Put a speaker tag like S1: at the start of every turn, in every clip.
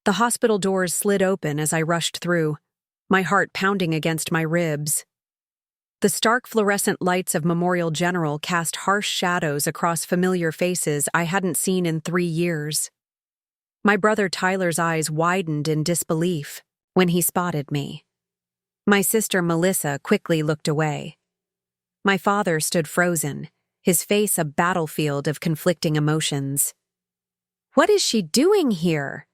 S1: The hospital doors slid open as I rushed through, my heart pounding against my ribs. The stark fluorescent lights of Memorial General cast harsh shadows across familiar faces I hadn't seen in 3 years. My brother Tyler's eyes widened in disbelief when he spotted me. My sister Melissa quickly looked away. My father stood frozen, his face a battlefield of conflicting emotions. "What is she doing here?"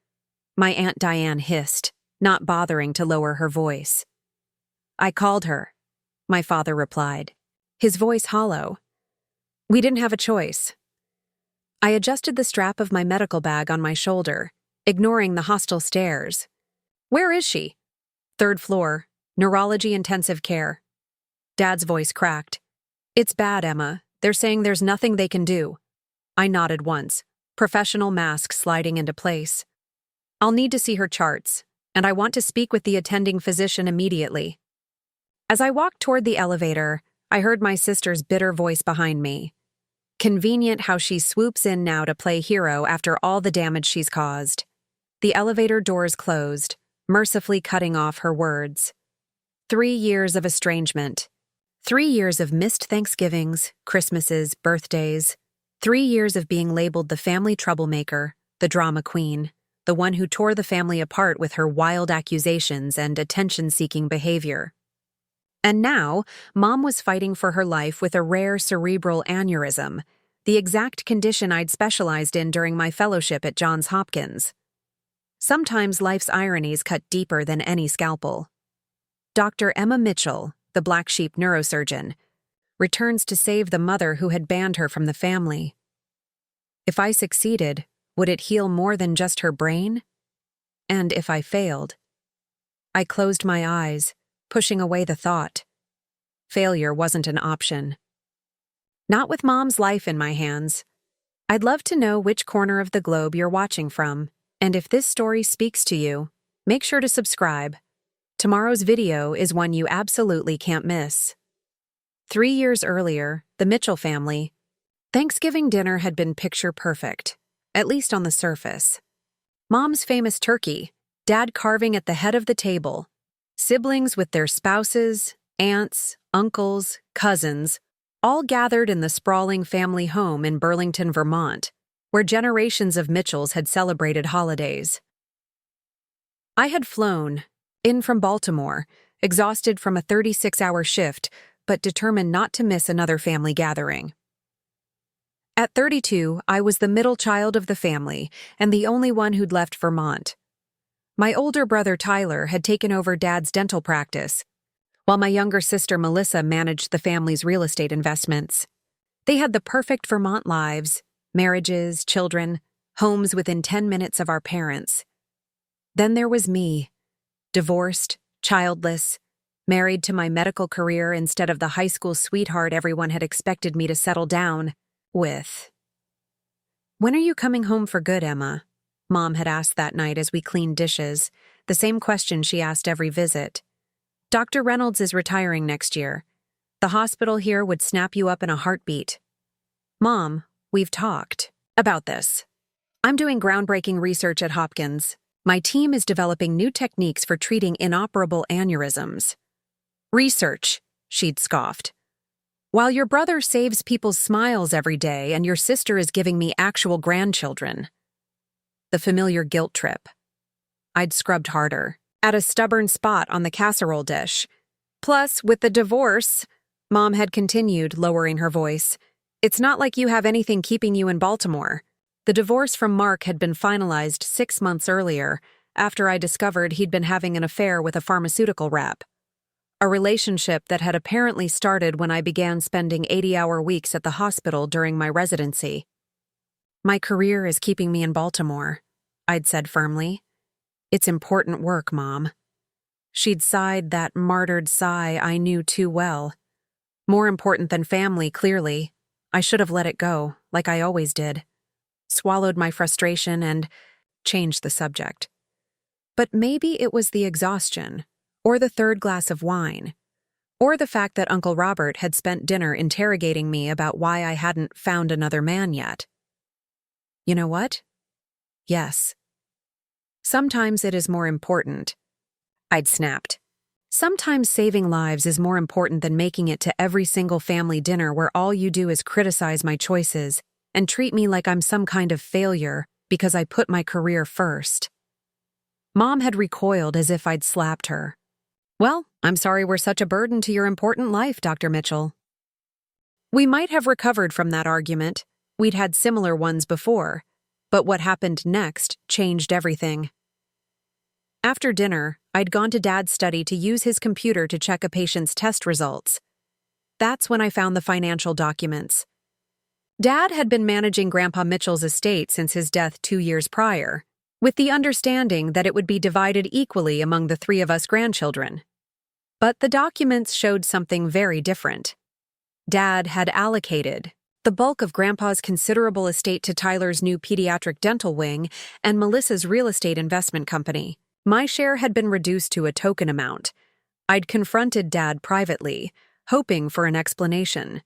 S1: my Aunt Diane hissed, not bothering to lower her voice. "I called her," my father replied, his voice hollow. "We didn't have a choice." I adjusted the strap of my medical bag on my shoulder, ignoring the hostile stares. "Where is she?" "3rd floor, neurology intensive care." Dad's voice cracked. "It's bad, Emma. They're saying there's nothing they can do." I nodded once, professional mask sliding into place. "I'll need to see her charts, and I want to speak with the attending physician immediately." As I walked toward the elevator, I heard my sister's bitter voice behind me. Convenient how she swoops in now to play hero after all the damage she's caused. The elevator doors closed, mercifully cutting off her words. 3 years of estrangement. 3 years of missed Thanksgivings, Christmases, birthdays. 3 years of being labeled the family troublemaker, the drama queen, the one who tore the family apart with her wild accusations and attention-seeking behavior. And now, Mom was fighting for her life with a rare cerebral aneurysm, the exact condition I'd specialized in during my fellowship at Johns Hopkins. Sometimes life's ironies cut deeper than any scalpel. Dr. Emma Mitchell, the black sheep neurosurgeon, returns to save the mother who had banned her from the family. If I succeeded, would it heal more than just her brain? And if I failed? I closed my eyes, pushing away the thought. Failure wasn't an option. Not with Mom's life in my hands. I'd love to know which corner of the globe you're watching from, and if this story speaks to you, make sure to subscribe. Tomorrow's video is one you absolutely can't miss. 3 years earlier, the Mitchell family, Thanksgiving dinner had been picture perfect, at least on the surface. Mom's famous turkey, Dad carving at the head of the table, siblings with their spouses, aunts, uncles, cousins, all gathered in the sprawling family home in Burlington, Vermont, where generations of Mitchells had celebrated holidays. I had flown in from Baltimore, exhausted from a 36-hour shift, but determined not to miss another family gathering. At 32, I was the middle child of the family and the only one who'd left Vermont. My older brother Tyler had taken over Dad's dental practice, while my younger sister Melissa managed the family's real estate investments. They had the perfect Vermont lives, marriages, children, homes within 10 minutes of our parents. Then there was me, divorced, childless, married to my medical career instead of the high school sweetheart everyone had expected me to settle down with. "When are you coming home for good, Emma?" Mom had asked that night as we cleaned dishes, the same question she asked every visit. "Dr. Reynolds is retiring next year. The hospital here would snap you up in a heartbeat." "Mom, we've talked about this. I'm doing groundbreaking research at Hopkins. My team is developing new techniques for treating inoperable aneurysms." "Research," she'd scoffed. "While your brother saves people's smiles every day and your sister is giving me actual grandchildren." The familiar guilt trip. I'd scrubbed harder, at a stubborn spot on the casserole dish. "Plus, with the divorce," Mom had continued, lowering her voice, "it's not like you have anything keeping you in Baltimore." The divorce from Mark had been finalized 6 months earlier, after I discovered he'd been having an affair with a pharmaceutical rep. A relationship that had apparently started when I began spending 80-hour weeks at the hospital during my residency. "My career is keeping me in Baltimore," I'd said firmly. "It's important work, Mom." She'd sighed that martyred sigh I knew too well. More important than family, clearly. I should have let it go, like I always did. Swallowed my frustration and changed the subject. But maybe it was the exhaustion, or the 3rd glass of wine, or the fact that Uncle Robert had spent dinner interrogating me about why I hadn't found another man yet. You know what? Yes. Sometimes it is more important. I'd snapped. Sometimes saving lives is more important than making it to every single family dinner where all you do is criticize my choices and treat me like I'm some kind of failure because I put my career first. Mom had recoiled as if I'd slapped her. Well, I'm sorry we're such a burden to your important life, Dr. Mitchell. We might have recovered from that argument. We'd had similar ones before, but what happened next changed everything. After dinner, I'd gone to Dad's study to use his computer to check a patient's test results. That's when I found the financial documents. Dad had been managing Grandpa Mitchell's estate since his death 2 years prior, with the understanding that it would be divided equally among the 3 of us grandchildren. But the documents showed something very different. Dad had allocated the bulk of Grandpa's considerable estate to Tyler's new pediatric dental wing and Melissa's real estate investment company. My share had been reduced to a token amount. I'd confronted Dad privately, hoping for an explanation.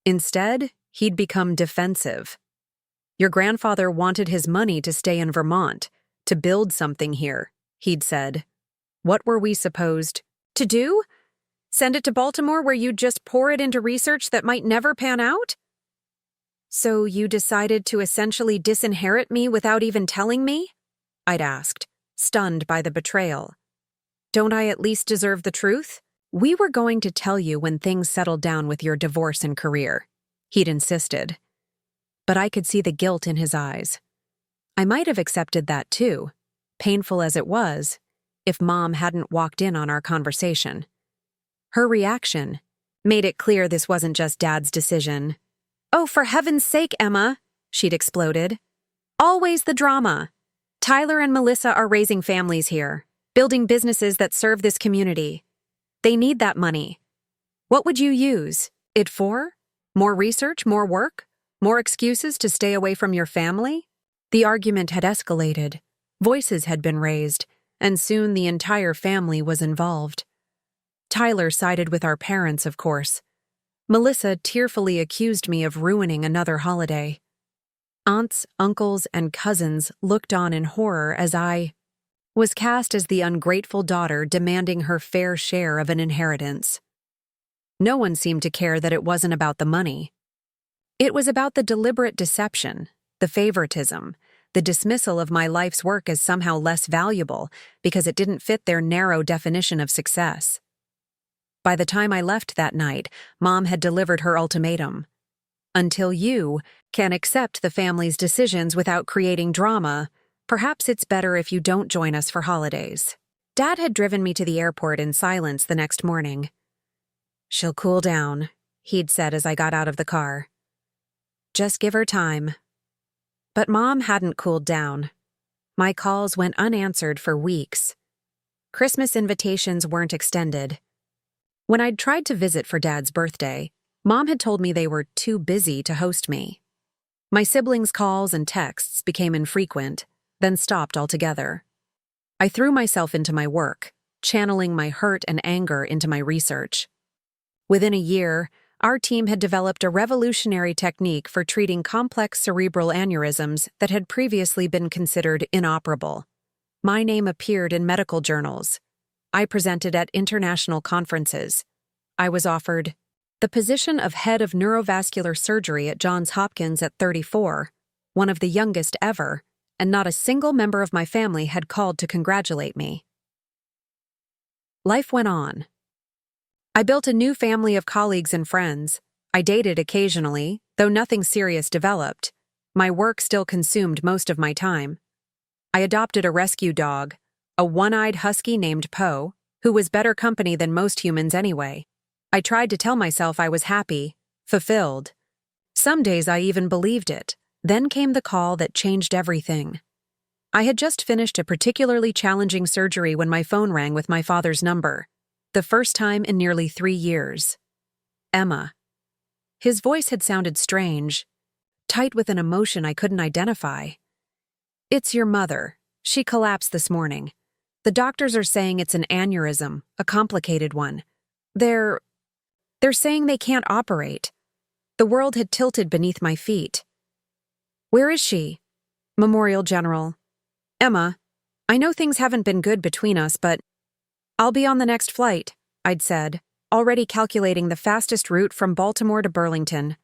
S1: Instead, he'd become defensive. Your grandfather wanted his money to stay in Vermont, to build something here, he'd said. What were we supposed to do? Send it to Baltimore where you'd just pour it into research that might never pan out? So you decided to essentially disinherit me without even telling me? I'd asked, stunned by the betrayal. Don't I at least deserve the truth? We were going to tell you when things settled down with your divorce and career, he'd insisted. But I could see the guilt in his eyes. I might have accepted that too, painful as it was, if Mom hadn't walked in on our conversation. Her reaction made it clear this wasn't just Dad's decision. Oh, for heaven's sake, Emma, she'd exploded. Always the drama. Tyler and Melissa are raising families here, building businesses that serve this community. They need that money. What would you use it for? More research, more work? More excuses to stay away from your family? The argument had escalated. Voices had been raised, and soon the entire family was involved. Tyler sided with our parents, of course. Melissa tearfully accused me of ruining another holiday. Aunts, uncles, and cousins looked on in horror as I was cast as the ungrateful daughter demanding her fair share of an inheritance. No one seemed to care that it wasn't about the money. It was about the deliberate deception, the favoritism, the dismissal of my life's work as somehow less valuable because it didn't fit their narrow definition of success. By the time I left that night, Mom had delivered her ultimatum. Until you can accept the family's decisions without creating drama, perhaps it's better if you don't join us for holidays. Dad had driven me to the airport in silence the next morning. She'll cool down, he'd said as I got out of the car. Just give her time. But Mom hadn't cooled down. My calls went unanswered for weeks. Christmas invitations weren't extended. When I'd tried to visit for Dad's birthday, Mom had told me they were too busy to host me. My siblings' calls and texts became infrequent, then stopped altogether. I threw myself into my work, channeling my hurt and anger into my research. Within a year, our team had developed a revolutionary technique for treating complex cerebral aneurysms that had previously been considered inoperable. My name appeared in medical journals. I presented at international conferences. I was offered the position of head of neurovascular surgery at Johns Hopkins at 34, one of the youngest ever, and not a single member of my family had called to congratulate me. Life went on. I built a new family of colleagues and friends. I dated occasionally, though nothing serious developed. My work still consumed most of my time. I adopted a rescue dog, a one-eyed husky named Poe, who was better company than most humans anyway. I tried to tell myself I was happy, fulfilled. Some days I even believed it. Then came the call that changed everything. I had just finished a particularly challenging surgery when my phone rang with my father's number. The first time in nearly 3 years. Emma. His voice had sounded strange, tight with an emotion I couldn't identify. It's your mother. She collapsed this morning. The doctors are saying it's an aneurysm, a complicated one. They're saying they can't operate. The world had tilted beneath my feet. Where is she? Memorial General. Emma, I know things haven't been good between us, but I'll be on the next flight, I'd said, already calculating the fastest route from Baltimore to Burlington.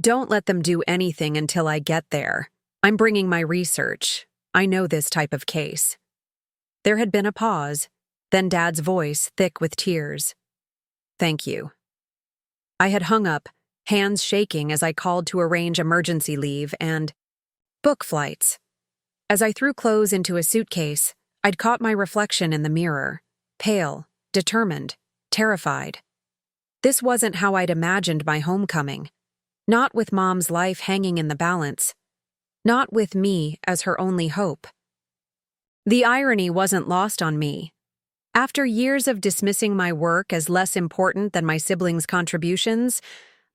S1: Don't let them do anything until I get there. I'm bringing my research. I know this type of case. There had been a pause, then Dad's voice thick with tears. Thank you. I had hung up, hands shaking as I called to arrange emergency leave and book flights. As I threw clothes into a suitcase, I'd caught my reflection in the mirror, pale, determined, terrified. This wasn't how I'd imagined my homecoming. Not with Mom's life hanging in the balance. Not with me as her only hope. The irony wasn't lost on me. After years of dismissing my work as less important than my siblings' contributions,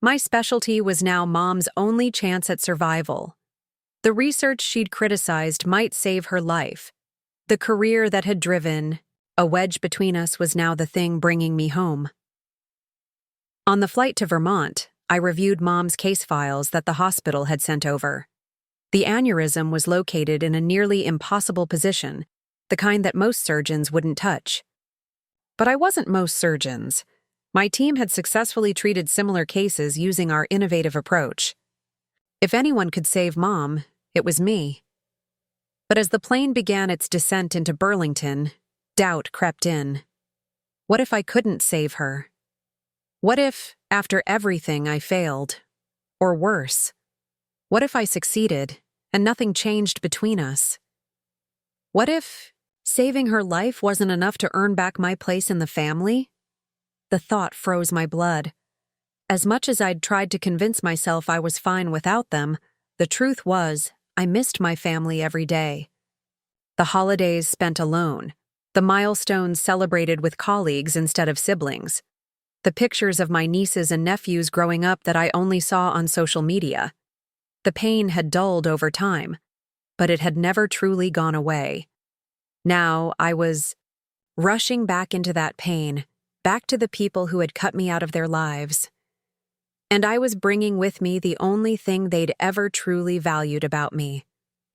S1: my specialty was now Mom's only chance at survival. The research she'd criticized might save her life. The career that had driven a wedge between us was now the thing bringing me home. On the flight to Vermont, I reviewed Mom's case files that the hospital had sent over. The aneurysm was located in a nearly impossible position, the kind that most surgeons wouldn't touch. But I wasn't most surgeons. My team had successfully treated similar cases using our innovative approach. If anyone could save Mom, it was me. But as the plane began its descent into Burlington, doubt crept in. What if I couldn't save her? What if, after everything, I failed? Or worse, what if I succeeded and nothing changed between us? What if saving her life wasn't enough to earn back my place in the family? The thought froze my blood. As much as I'd tried to convince myself I was fine without them, the truth was, I missed my family every day. The holidays spent alone, the milestones celebrated with colleagues instead of siblings, the pictures of my nieces and nephews growing up that I only saw on social media. The pain had dulled over time, but it had never truly gone away. Now I was rushing back into that pain, back to the people who had cut me out of their lives. And I was bringing with me the only thing they'd ever truly valued about me,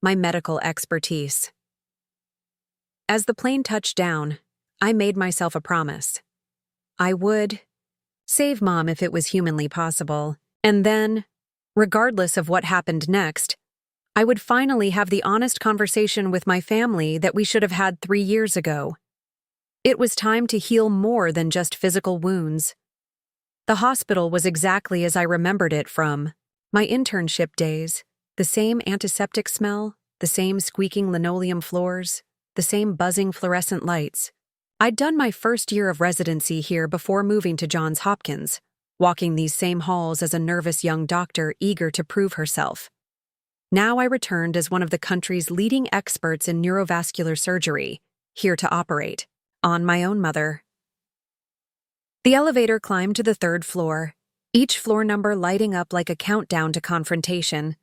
S1: my medical expertise. As the plane touched down, I made myself a promise. I would save Mom if it was humanly possible, and then, regardless of what happened next, I would finally have the honest conversation with my family that we should have had 3 years ago. It was time to heal more than just physical wounds. The hospital was exactly as I remembered it from my internship days, the same antiseptic smell, the same squeaking linoleum floors, the same buzzing fluorescent lights. I'd done my first year of residency here before moving to Johns Hopkins, walking these same halls as a nervous young doctor eager to prove herself. Now I returned as one of the country's leading experts in neurovascular surgery, here to operate on my own mother. The elevator climbed to the 3rd floor, each floor number lighting up like a countdown to confrontation.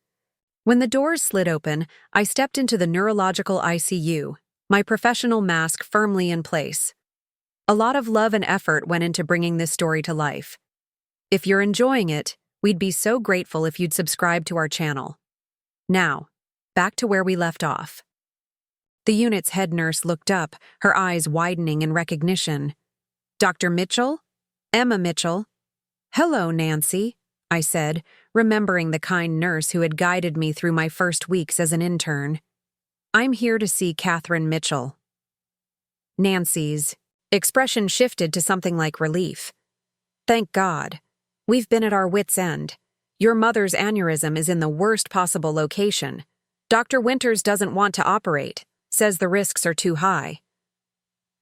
S1: When the doors slid open, I stepped into the neurological ICU, my professional mask firmly in place. A lot of love and effort went into bringing this story to life. If you're enjoying it, we'd be so grateful if you'd subscribe to our channel. Now, back to where we left off. The unit's head nurse looked up, her eyes widening in recognition. Dr. Mitchell? Emma Mitchell. Hello, Nancy, I said, remembering the kind nurse who had guided me through my first weeks as an intern. I'm here to see Catherine Mitchell. Nancy's expression shifted to something like relief. Thank God. We've been at our wits' end. Your mother's aneurysm is in the worst possible location. Dr. Winters doesn't want to operate, says the risks are too high.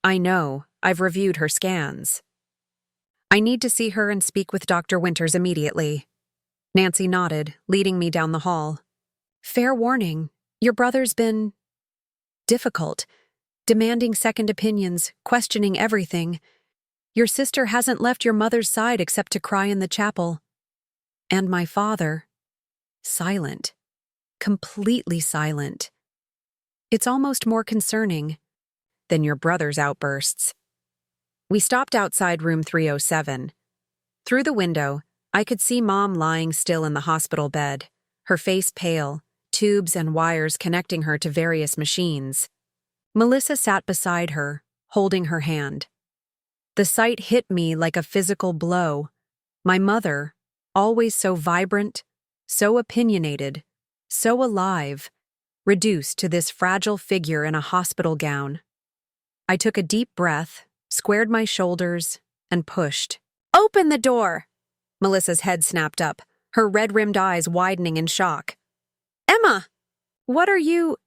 S1: I know, I've reviewed her scans. I need to see her and speak with Dr. Winters immediately. Nancy nodded, leading me down the hall. Fair warning, your brother's been difficult, demanding second opinions, questioning everything. Your sister hasn't left your mother's side except to cry in the chapel. And my father, silent, completely silent. It's almost more concerning than your brother's outbursts. We stopped outside room 307. Through the window, I could see Mom lying still in the hospital bed, her face pale, tubes and wires connecting her to various machines. Melissa sat beside her, holding her hand. The sight hit me like a physical blow. My mother, always so vibrant, so opinionated, so alive, reduced to this fragile figure in a hospital gown. I took a deep breath, squared my shoulders, and pushed. "Open the door!" Melissa's head snapped up, her red-rimmed eyes widening in shock. "Emma! What are you—"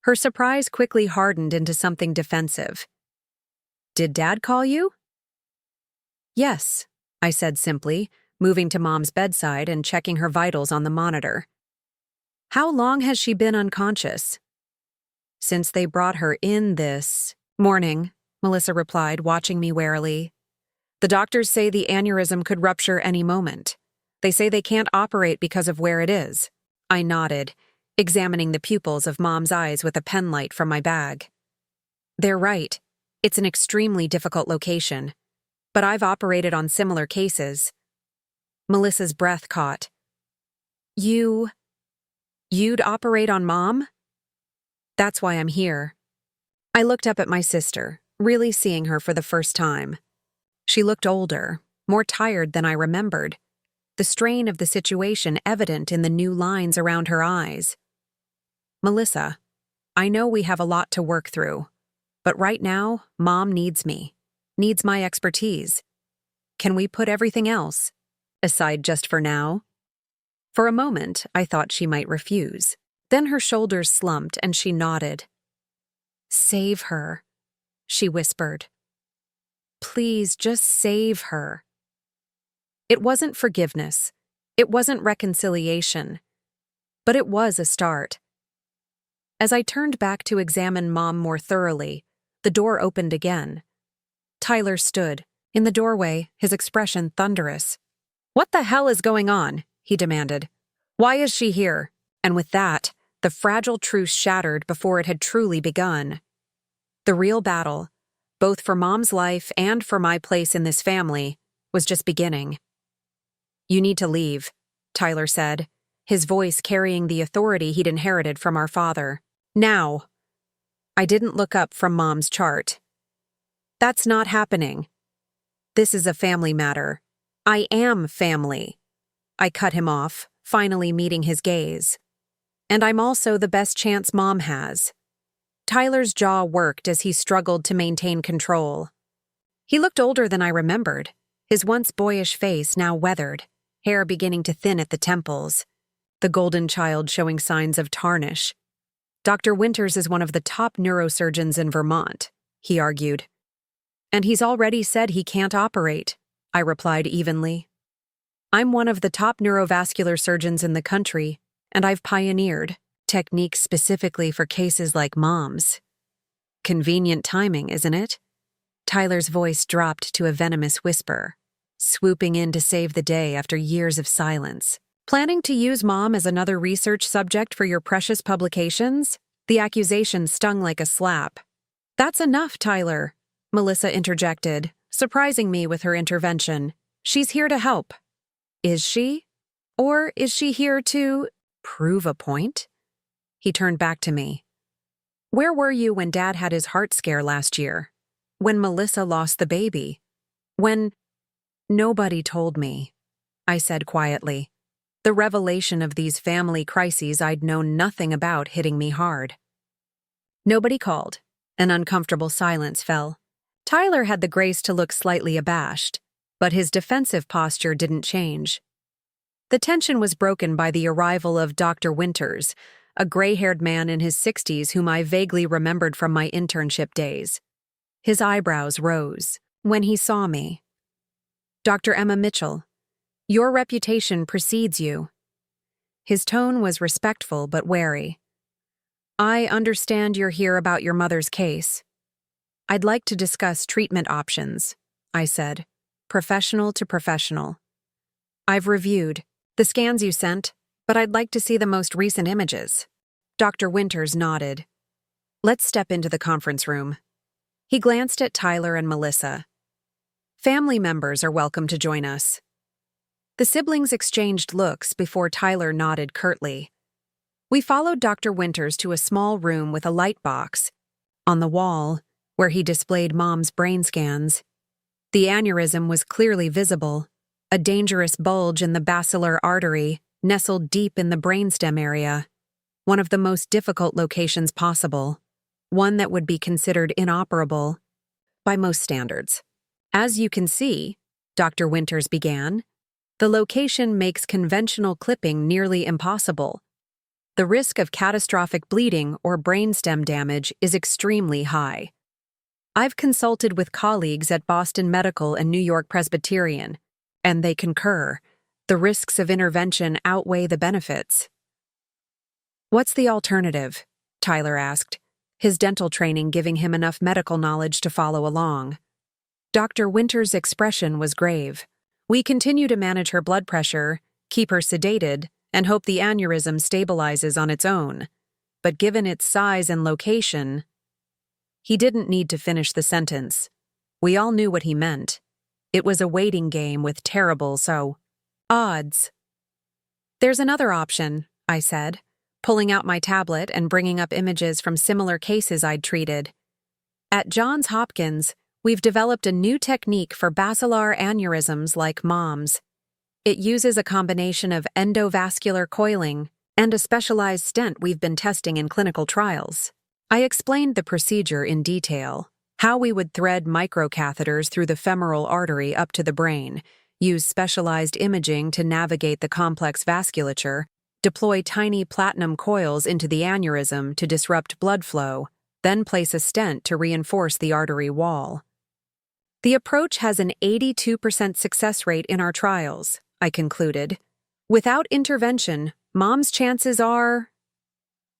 S1: Her surprise quickly hardened into something defensive. "Did Dad call you?" "Yes," I said simply, moving to Mom's bedside and checking her vitals on the monitor. "How long has she been unconscious?" "Since they brought her in this morning," Melissa replied, watching me warily. "The doctors say the aneurysm could rupture any moment. They say they can't operate because of where it is." I nodded, examining the pupils of Mom's eyes with a pen light from my bag. "They're right. It's an extremely difficult location. But I've operated on similar cases." Melissa's breath caught. You'd operate on Mom?" "That's why I'm here." I looked up at my sister, really seeing her for the first time. She looked older, more tired than I remembered, the strain of the situation evident in the new lines around her eyes. "Melissa, I know we have a lot to work through, but right now, Mom needs me, needs my expertise. Can we put everything else aside just for now?" For a moment, I thought she might refuse. Then her shoulders slumped and she nodded. "Save her," she whispered. "Please, just save her." It wasn't forgiveness. It wasn't reconciliation. But it was a start. As I turned back to examine Mom more thoroughly, the door opened again. Tyler stood, in the doorway, his expression thunderous. "What the hell is going on?" he demanded. "Why is she here?" And with that, the fragile truce shattered before it had truly begun. The real battle, both for Mom's life and for my place in this family, was just beginning. "You need to leave," Tyler said, his voice carrying the authority he'd inherited from our father. "Now." I didn't look up from Mom's chart. "That's not happening. This is a family matter. I am family." I cut him off, finally meeting his gaze. "And I'm also the best chance Mom has." Tyler's jaw worked as he struggled to maintain control. He looked older than I remembered, his once boyish face now weathered, hair beginning to thin at the temples, the golden child showing signs of tarnish. "Dr. Winters is one of the top neurosurgeons in Vermont," he argued. "And he's already said he can't operate," I replied evenly. "I'm one of the top neurovascular surgeons in the country, and I've pioneered techniques specifically for cases like Mom's." "Convenient timing, isn't it?" Tyler's voice dropped to a venomous whisper, swooping in to save the day after years of silence. "Planning to use Mom as another research subject for your precious publications?" The accusation stung like a slap. "That's enough, Tyler," Melissa interjected, surprising me with her intervention. "She's here to help." "Is she? Or is she here to prove a point?" He turned back to me. "Where were you when Dad had his heart scare last year? When Melissa lost the baby? When—" "Nobody told me," I said quietly, the revelation of these family crises I'd known nothing about hitting me hard. Nobody called. An uncomfortable silence fell. Tyler had the grace to look slightly abashed, but his defensive posture didn't change. The tension was broken by the arrival of Dr. Winters, a gray-haired man in his 60s whom I vaguely remembered from my internship days. His eyebrows rose when he saw me. "Dr. Emma Mitchell, your reputation precedes you." His tone was respectful but wary. "I understand you're here about your mother's case." "I'd like to discuss treatment options," I said, professional to professional. "I've reviewed the scans you sent, but I'd like to see the most recent images." Dr. Winters nodded. "Let's step into the conference room." He glanced at Tyler and Melissa. "Family members are welcome to join us." The siblings exchanged looks before Tyler nodded curtly. We followed Dr. Winters to a small room with a light box, On the wall, where he displayed Mom's brain scans, the aneurysm was clearly visible, a dangerous bulge in the basilar artery nestled deep in the brainstem area, one of the most difficult locations possible, one that would be considered inoperable by most standards. As you can see, Dr. Winters began, the location makes conventional clipping nearly impossible. The risk of catastrophic bleeding or brainstem damage is extremely high. I've consulted with colleagues at Boston Medical and New York Presbyterian, and they concur. The risks of intervention outweigh the benefits. What's the alternative? Tyler asked, his dental training giving him enough medical knowledge to follow along. Dr. Winters' expression was grave. We continue to manage her blood pressure, keep her sedated, and hope the aneurysm stabilizes on its own. But given its size and location... He didn't need to finish the sentence. We all knew what he meant. It was a waiting game with terrible odds. There's another option, I said, pulling out my tablet and bringing up images from similar cases I'd treated. At Johns Hopkins, we've developed a new technique for basilar aneurysms like Mom's. It uses a combination of endovascular coiling and a specialized stent we've been testing in clinical trials. I explained the procedure in detail, how we would thread microcatheters through the femoral artery up to the brain, use specialized imaging to navigate the complex vasculature, deploy tiny platinum coils into the aneurysm to disrupt blood flow, then place a stent to reinforce the artery wall. The approach has an 82% success rate in our trials, I concluded. Without intervention, Mom's chances are...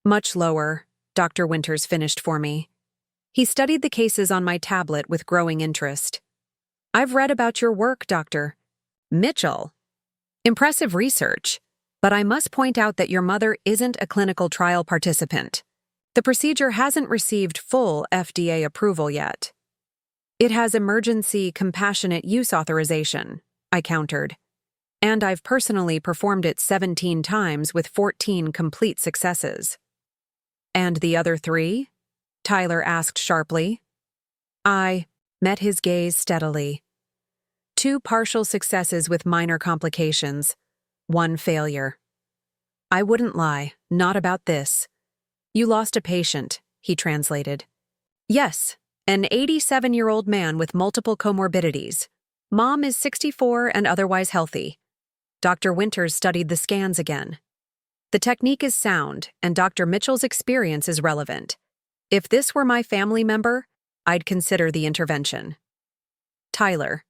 S1: much lower, Dr. Winters finished for me. He studied the cases on my tablet with growing interest. I've read about your work, Dr. Mitchell. Impressive research, but I must point out that your mother isn't a clinical trial participant. The procedure hasn't received full FDA approval yet. It has emergency compassionate use authorization, I countered. And I've personally performed it 17 times with 14 complete successes. And the other 3? Tyler asked sharply. I met his gaze steadily. 2 partial successes with minor complications, 1 failure. I wouldn't lie, not about this. You lost a patient, he translated. Yes, an 87-year-old man with multiple comorbidities. Mom is 64 and otherwise healthy. Dr. Winters studied the scans again. The technique is sound, and Dr. Mitchell's experience is relevant. If this were my family member, I'd consider the intervention. Tyler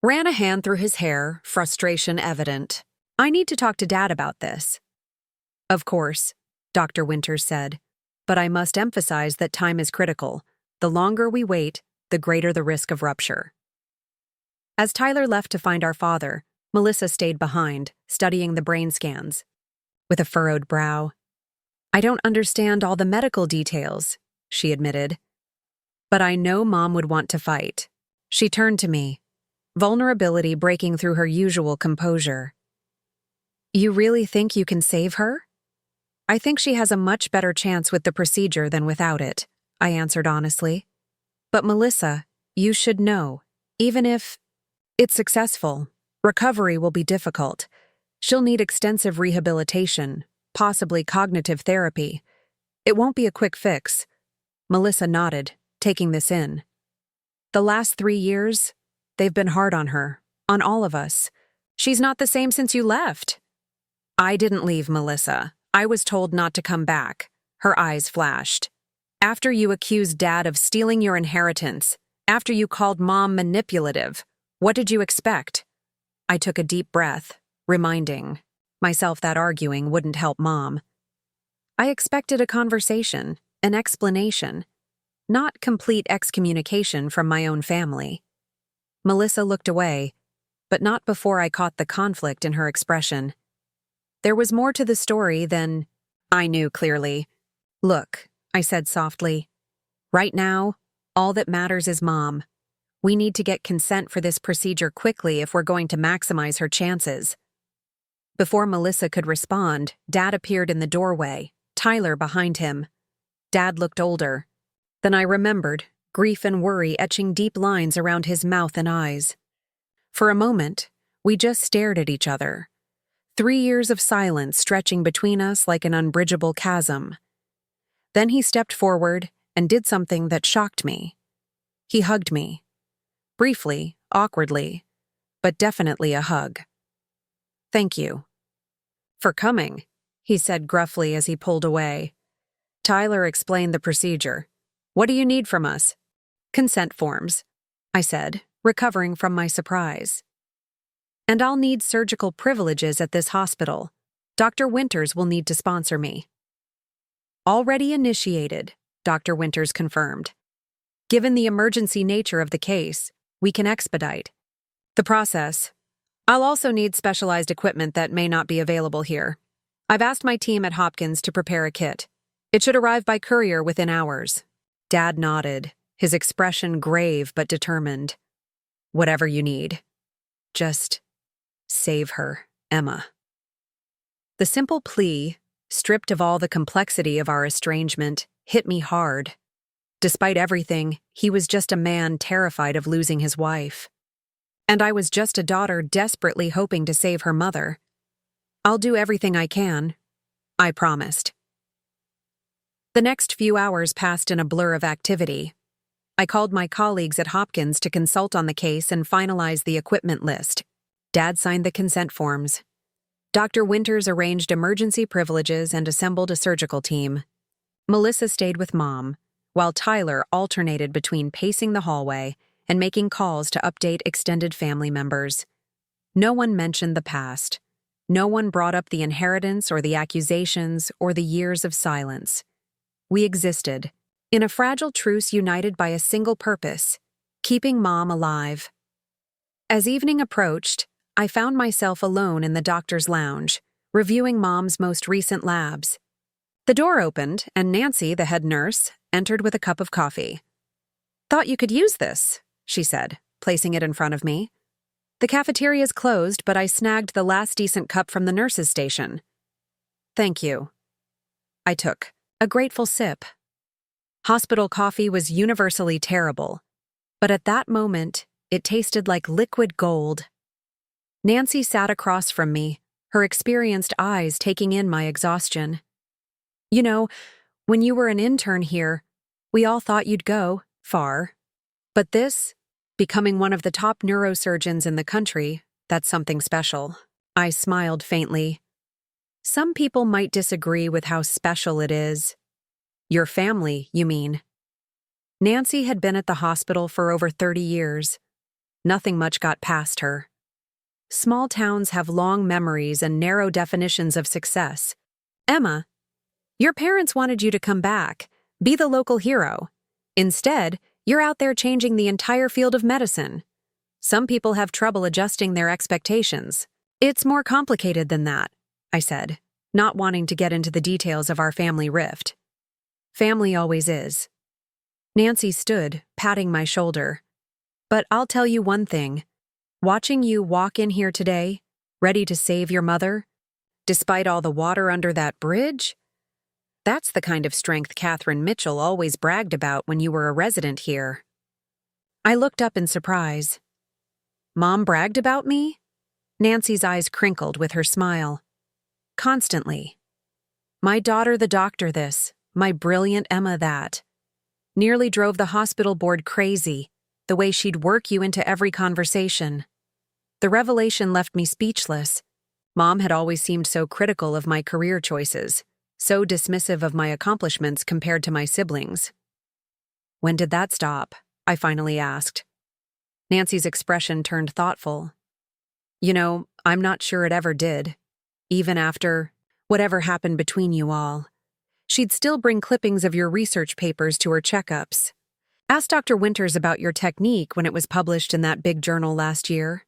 S1: ran a hand through his hair, frustration evident. I need to talk to Dad about this. Of course, Dr. Winters said, but I must emphasize that time is critical. The longer we wait, the greater the risk of rupture. As Tyler left to find our father, Melissa stayed behind, studying the brain scans. With a furrowed brow, I don't understand all the medical details, she admitted. But I know Mom would want to fight. She turned to me, vulnerability breaking through her usual composure. You really think you can save her? I think she has a much better chance with the procedure than without it, I answered honestly. But Melissa, you should know, even if it's successful, recovery will be difficult. She'll need extensive rehabilitation, possibly cognitive therapy. It won't be a quick fix. Melissa nodded, taking this in. The last 3 years, they've been hard on her, on all of us. She's not the same since you left. I didn't leave, Melissa. I was told not to come back. Her eyes flashed. After you accused Dad of stealing your inheritance, after you called Mom manipulative, what did you expect? I took a deep breath, reminding myself that arguing wouldn't help Mom. I expected a conversation, an explanation, not complete excommunication from my own family. Melissa looked away, but not before I caught the conflict in her expression. There was more to the story than I knew clearly. Look, I said softly, right now, all that matters is Mom. We need to get consent for this procedure quickly if we're going to maximize her chances. Before Melissa could respond, Dad appeared in the doorway, Tyler behind him. Dad looked older. Then I remembered, grief and worry etching deep lines around his mouth and eyes. For a moment, we just stared at each other. 3 years of silence stretching between us like an unbridgeable chasm. Then he stepped forward and did something that shocked me. He hugged me. Briefly, awkwardly, but definitely a hug. "Thank you." "For coming," he said gruffly as he pulled away. Tyler explained the procedure. "What do you need from us?" "Consent forms," I said, recovering from my surprise. "And I'll need surgical privileges at this hospital. Dr. Winters will need to sponsor me." "Already initiated," Dr. Winters confirmed. "Given the emergency nature of the case, we can expedite the process. I'll also need specialized equipment that may not be available here. I've asked my team at Hopkins to prepare a kit. It should arrive by courier within hours." Dad nodded, his expression grave but determined. "Whatever you need. Just save her, Emma." The simple plea, stripped of all the complexity of our estrangement, hit me hard. Despite everything, he was just a man terrified of losing his wife. And I was just a daughter desperately hoping to save her mother. "I'll do everything I can," I promised. The next few hours passed in a blur of activity. I called my colleagues at Hopkins to consult on the case and finalize the equipment list. Dad signed the consent forms. Dr. Winters arranged emergency privileges and assembled a surgical team. Melissa stayed with Mom, while Tyler alternated between pacing the hallway and making calls to update extended family members. No one mentioned the past. No one brought up the inheritance or the accusations or the years of silence. We existed, in a fragile truce united by a single purpose: keeping Mom alive. As evening approached, I found myself alone in the doctor's lounge, reviewing Mom's most recent labs. The door opened, and Nancy, the head nurse, entered with a cup of coffee. "Thought you could use this," she said, placing it in front of me. "The cafeteria's closed, but I snagged the last decent cup from the nurse's station." "Thank you." I took a grateful sip. Hospital coffee was universally terrible, but at that moment, it tasted like liquid gold. Nancy sat across from me, her experienced eyes taking in my exhaustion. "You know, when you were an intern here, we all thought you'd go far. But this, becoming one of the top neurosurgeons in the country, that's something special." I smiled faintly. "Some people might disagree with how special it is." "Your family, you mean?" Nancy had been at the hospital for over 30 years. Nothing much got past her. Small towns have long memories and narrow definitions of success. "Emma, your parents wanted you to come back, be the local hero. Instead, you're out there changing the entire field of medicine. Some people have trouble adjusting their expectations." "It's more complicated than that," I said, not wanting to get into the details of our family rift. "Family always is." Nancy stood, patting my shoulder. "But I'll tell you one thing. Watching you walk in here today, ready to save your mother, despite all the water under that bridge, that's the kind of strength Catherine Mitchell always bragged about when you were a resident here." I looked up in surprise. "Mom bragged about me?" Nancy's eyes crinkled with her smile. "Constantly. My daughter the doctor this, my brilliant Emma that. Nearly drove the hospital board crazy, the way she'd work you into every conversation. The revelation left me speechless. Mom had always seemed so critical of my career choices, so dismissive of my accomplishments compared to my siblings." "When did that stop?" I finally asked. Nancy's expression turned thoughtful. "You know, I'm not sure it ever did. Even after whatever happened between you all. She'd still bring clippings of your research papers to her checkups. Ask Dr. Winters about your technique when it was published in that big journal last year."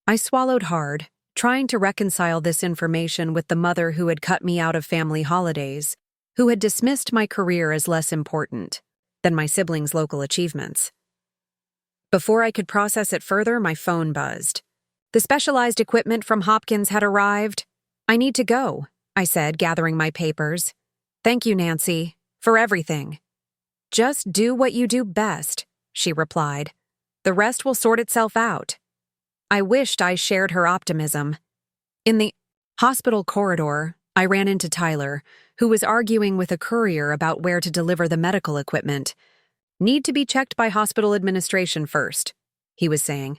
S1: I swallowed hard, trying to reconcile this information with the mother who had cut me out of family holidays, who had dismissed my career as less important than my siblings' local achievements. Before I could process it further, my phone buzzed. "The specialized equipment from Hopkins had arrived. I need to go," I said, gathering my papers. "Thank you, Nancy, for everything." Just do what you do best, she replied. The rest will sort itself out. I wished I shared her optimism. In the hospital corridor, I ran into Tyler, who was arguing with a courier about where to deliver the medical equipment. Need to be checked by hospital administration first, he was saying.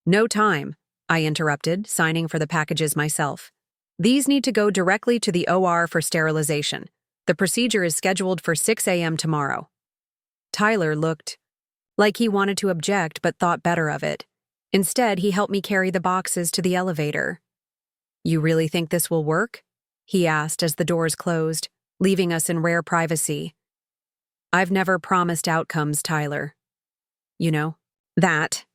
S1: No time, I interrupted, signing for the packages myself. These need to go directly to the OR for sterilization. The procedure is scheduled for 6 a.m. tomorrow. Tyler looked like he wanted to object but thought better of it. Instead, he helped me carry the boxes to the elevator. You really think this will work? He asked as the doors closed, leaving us in rare privacy. I've never promised outcomes, Tyler. You know, that.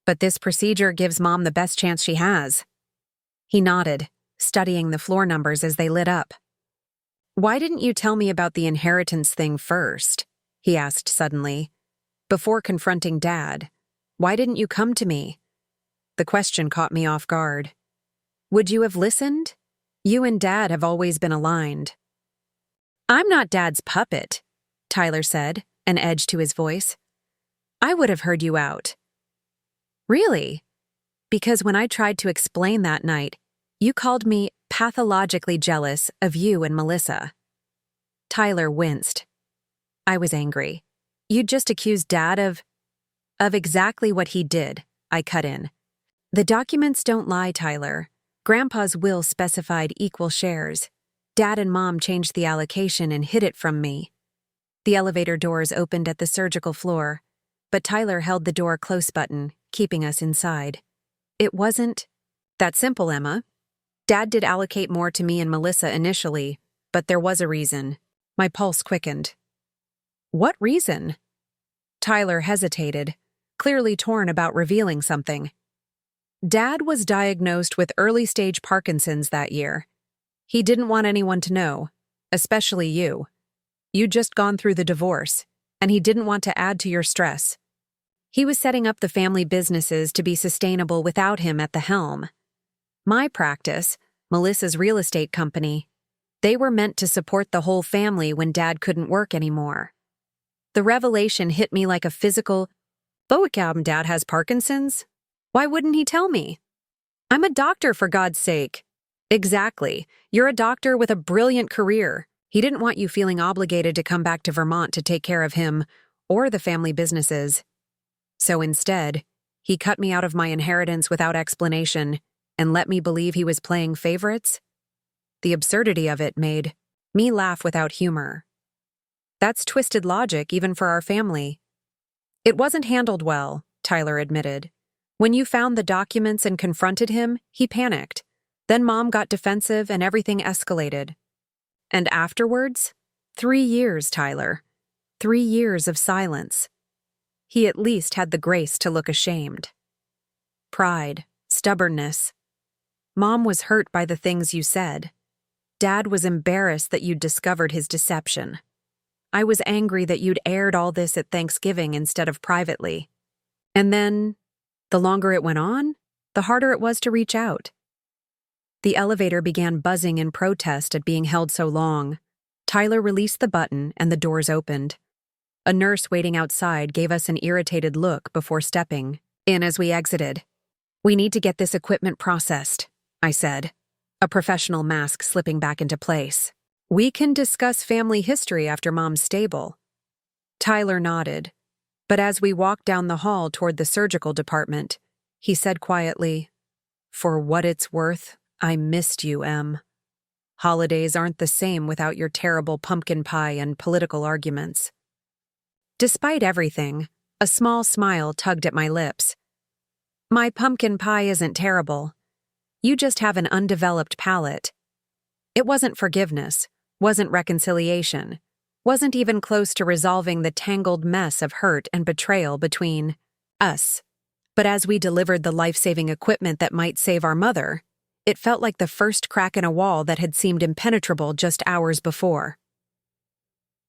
S1: But this procedure gives Mom the best chance she has. He nodded, studying the floor numbers as they lit up. Why didn't you tell me about the inheritance thing first? He asked suddenly. Before confronting Dad, why didn't you come to me? The question caught me off guard. Would you have listened? You and Dad have always been aligned. I'm not Dad's puppet, Tyler said, an edge to his voice. I would have heard you out. Really? Because when I tried to explain that night, you called me pathologically jealous of you and Melissa. Tyler winced. I was angry. You'd just accused Dad of exactly what he did, I cut in. The documents don't lie, Tyler. Grandpa's will specified equal shares. Dad and Mom changed the allocation and hid it from me. The elevator doors opened at the surgical floor, but Tyler held the door close button, keeping us inside. It wasn't that simple, Emma. Dad did allocate more to me and Melissa initially, but there was a reason. My pulse quickened. What reason? Tyler hesitated, clearly torn about revealing something. Dad was diagnosed with early-stage Parkinson's that year. He didn't want anyone to know, especially you. You'd just gone through the divorce, and he didn't want to add to your stress. He was setting up the family businesses to be sustainable without him at the helm. My practice, Melissa's real estate company, they were meant to support the whole family when Dad couldn't work anymore. The revelation hit me like a physical, Dad has Parkinson's? Why wouldn't he tell me? I'm a doctor, for God's sake. Exactly. You're a doctor with a brilliant career. He didn't want you feeling obligated to come back to Vermont to take care of him or the family businesses. So instead, he cut me out of my inheritance without explanation and let me believe he was playing favorites. The absurdity of it made me laugh without humor. That's twisted logic even for our family. It wasn't handled well, Tyler admitted. When you found the documents and confronted him, he panicked. Then Mom got defensive and everything escalated. And afterwards? 3 years, Tyler. 3 years of silence. He at least had the grace to look ashamed. Pride, stubbornness. Mom was hurt by the things you said. Dad was embarrassed that you'd discovered his deception. I was angry that you'd aired all this at Thanksgiving instead of privately. And then, the longer it went on, the harder it was to reach out. The elevator began buzzing in protest at being held so long. Tyler released the button and the doors opened. A nurse waiting outside gave us an irritated look before stepping in as we exited. We need to get this equipment processed, I said, a professional mask slipping back into place. We can discuss family history after Mom's stable. Tyler nodded, but as we walked down the hall toward the surgical department, he said quietly, For what it's worth, I missed you, Em. Holidays aren't the same without your terrible pumpkin pie and political arguments. Despite everything, a small smile tugged at my lips. My pumpkin pie isn't terrible. You just have an undeveloped palate. It wasn't forgiveness, wasn't reconciliation, wasn't even close to resolving the tangled mess of hurt and betrayal between us. But as we delivered the life-saving equipment that might save our mother, it felt like the first crack in a wall that had seemed impenetrable just hours before.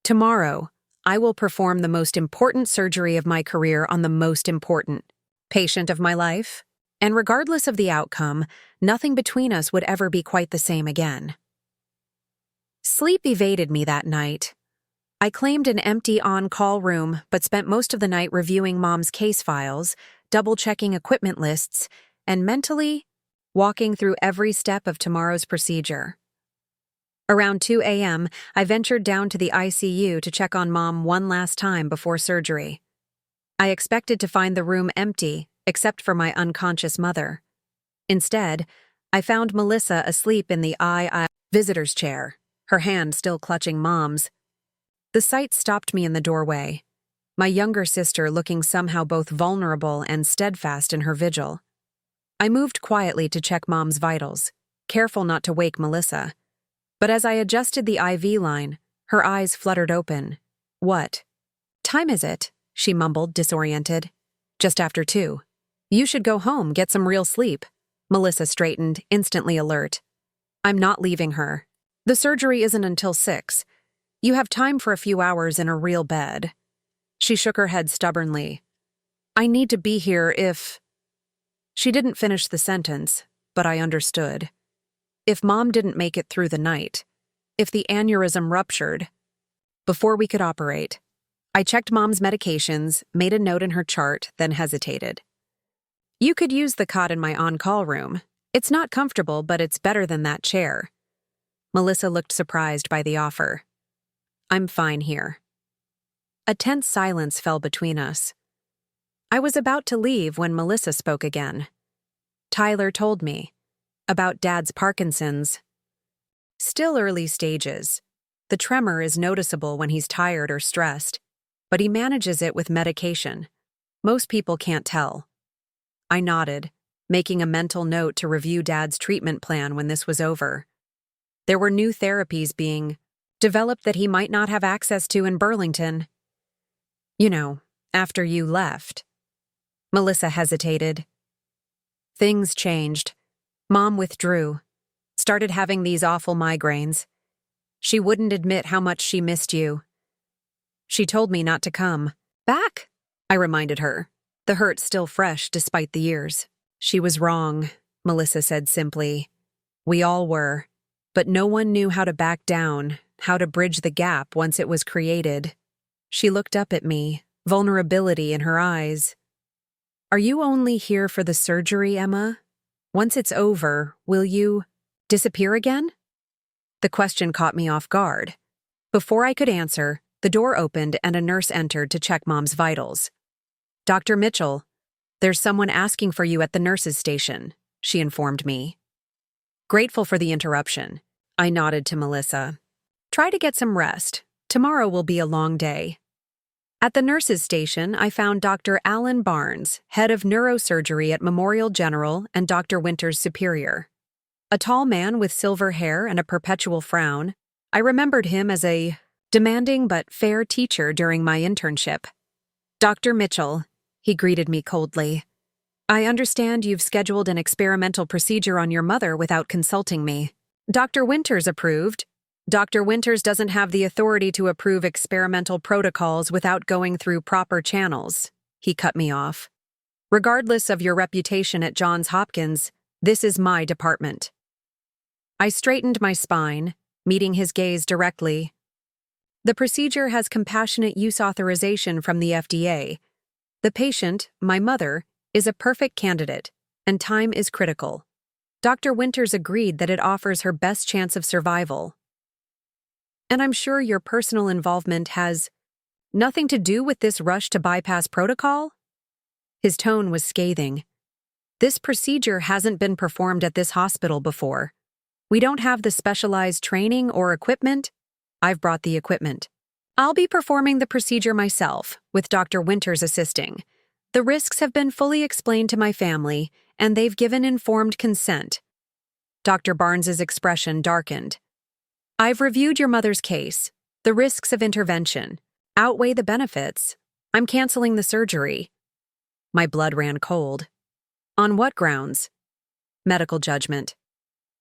S1: Tomorrow, I will perform the most important surgery of my career on the most important patient of my life, and regardless of the outcome, nothing between us would ever be quite the same again. Sleep evaded me that night. I claimed an empty on-call room, but spent most of the night reviewing Mom's case files, double-checking equipment lists, and mentally walking through every step of tomorrow's procedure. Around 2 a.m., I ventured down to the ICU to check on Mom one last time before surgery. I expected to find the room empty, except for my unconscious mother. Instead, I found Melissa asleep in the visitor's chair, her hand still clutching Mom's. The sight stopped me in the doorway, my younger sister looking somehow both vulnerable and steadfast in her vigil. I moved quietly to check Mom's vitals, careful not to wake Melissa. But as I adjusted the IV line, her eyes fluttered open. "What time is it?" she mumbled, disoriented. "Just after 2. You should go home, get some real sleep." Melissa straightened, instantly alert. "I'm not leaving her. The surgery isn't until 6. You have time for a few hours in a real bed." She shook her head stubbornly. "I need to be here if—" She didn't finish the sentence, but I understood. If Mom didn't make it through the night, if the aneurysm ruptured, before we could operate. I checked Mom's medications, made a note in her chart, then hesitated. "You could use the cot in my on-call room. It's not comfortable, but it's better than that chair." Melissa looked surprised by the offer. "I'm fine here." A tense silence fell between us. I was about to leave when Melissa spoke again. "Tyler told me about Dad's Parkinson's. Still early stages. The tremor is noticeable when he's tired or stressed, but he manages it with medication. Most people can't tell." I nodded, making a mental note to review Dad's treatment plan when this was over. There were new therapies being developed that he might not have access to in Burlington. "You know, after you left." Melissa hesitated. "Things changed. Mom withdrew, started having these awful migraines. She wouldn't admit how much she missed you. She told me not to come back," I reminded her, the hurt still fresh despite the years. "She was wrong," Melissa said simply. "We all were, but no one knew how to back down, how to bridge the gap once it was created." She looked up at me, vulnerability in her eyes. "Are you only here for the surgery, Emma? Once it's over, will you disappear again?" The question caught me off guard. Before I could answer, the door opened and a nurse entered to check Mom's vitals. "Dr. Mitchell, there's someone asking for you at the nurse's station," she informed me. Grateful for the interruption, I nodded to Melissa. "Try to get some rest. Tomorrow will be a long day." At the nurse's station, I found Dr. Alan Barnes, head of neurosurgery at Memorial General and Dr. Winter's superior. A tall man with silver hair and a perpetual frown, I remembered him as a demanding but fair teacher during my internship. "Dr. Mitchell," he greeted me coldly. "I understand you've scheduled an experimental procedure on your mother without consulting me. Dr. Winters approved." "Dr. Winters doesn't have the authority to approve experimental protocols without going through proper channels," he cut me off. "Regardless of your reputation at Johns Hopkins, this is my department." I straightened my spine, meeting his gaze directly. "The procedure has compassionate use authorization from the FDA. The patient, my mother, is a perfect candidate, and time is critical. Dr. Winters agreed that it offers her best chance of survival. And I'm sure your personal involvement has nothing to do with this rush to bypass protocol?" His tone was scathing. "This procedure hasn't been performed at this hospital before. We don't have the specialized training or equipment." "I've brought the equipment. I'll be performing the procedure myself, with Dr. Winters assisting. The risks have been fully explained to my family, and they've given informed consent." Dr. Barnes's expression darkened. "I've reviewed your mother's case. The risks of intervention outweigh the benefits. I'm canceling the surgery." My blood ran cold. "On what grounds?" "Medical judgment.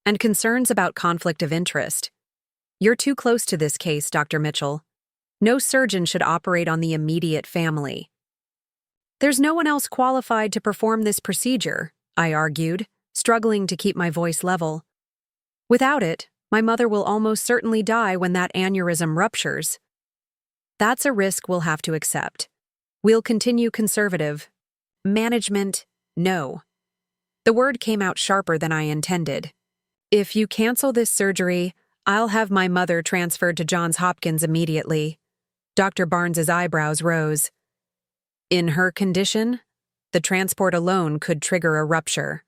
S1: And concerns about conflict of interest. You're too close to this case, Dr. Mitchell. No surgeon should operate on the immediate family." "There's no one else qualified to perform this procedure," I argued, struggling to keep my voice level. "Without it, my mother will almost certainly die when that aneurysm ruptures." That's a risk we'll have to accept. We'll continue conservative. Management, no. The word came out sharper than I intended. If you cancel this surgery, I'll have my mother transferred to Johns Hopkins immediately. Dr. Barnes's eyebrows rose. In her condition, the transport alone could trigger a rupture.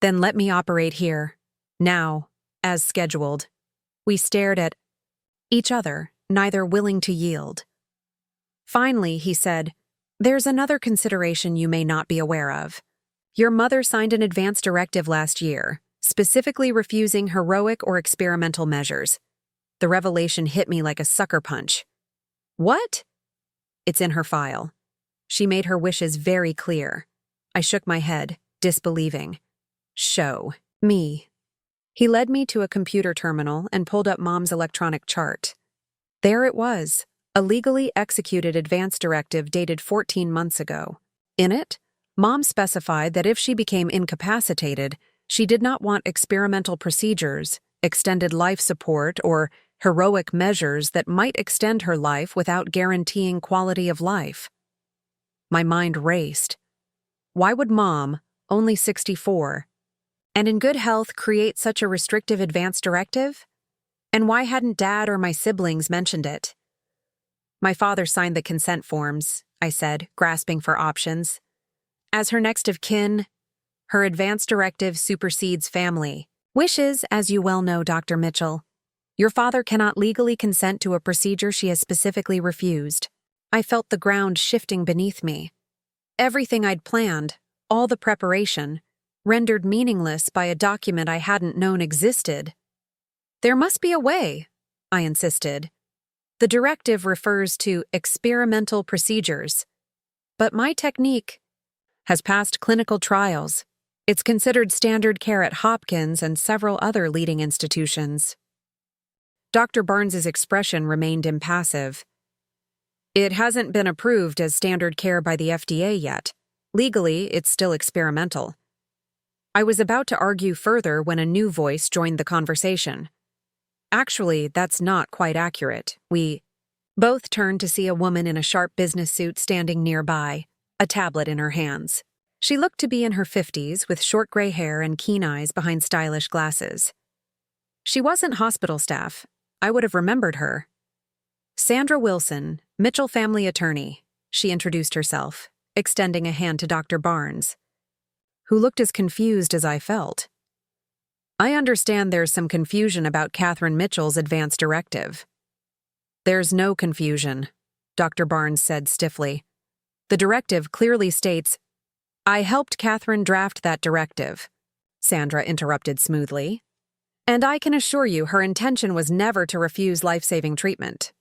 S1: Then let me operate here. Now, as scheduled. We stared at each other, neither willing to yield. Finally, he said, "There's another consideration you may not be aware of. Your mother signed an advance directive last year, specifically refusing heroic or experimental measures." The revelation hit me like a sucker punch. What? It's in her file. She made her wishes very clear. I shook my head, disbelieving. Show me. He led me to a computer terminal and pulled up Mom's electronic chart. There it was, a legally executed advance directive dated 14 months ago. In it, Mom specified that if she became incapacitated, she did not want experimental procedures, extended life support, or heroic measures that might extend her life without guaranteeing quality of life. My mind raced. Why would Mom, only 64, and in good health, create such a restrictive advance directive? And why hadn't Dad or my siblings mentioned it? My father signed the consent forms, I said, grasping for options. As her next of kin, her advance directive supersedes family wishes, as you well know, Dr. Mitchell. Your father cannot legally consent to a procedure she has specifically refused. I felt the ground shifting beneath me. Everything I'd planned, all the preparation, rendered meaningless by a document I hadn't known existed. There must be a way, I insisted. The directive refers to experimental procedures. But my technique has passed clinical trials. It's considered standard care at Hopkins and several other leading institutions. Dr. Barnes's expression remained impassive. It hasn't been approved as standard care by the FDA yet. Legally, it's still experimental. I was about to argue further when a new voice joined the conversation. Actually, that's not quite accurate. We both turned to see a woman in a sharp business suit standing nearby, a tablet in her hands. She looked to be in her 50s with short gray hair and keen eyes behind stylish glasses. She wasn't hospital staff. I would have remembered her. Sandra Wilson, Mitchell family attorney, she introduced herself, extending a hand to Dr. Barnes, who looked as confused as I felt. I understand there's some confusion about Catherine Mitchell's advance directive. There's no confusion, Dr. Barnes said stiffly. The directive clearly states, I helped Catherine draft that directive, Sandra interrupted smoothly. And I can assure you her intention was never to refuse life-saving treatment.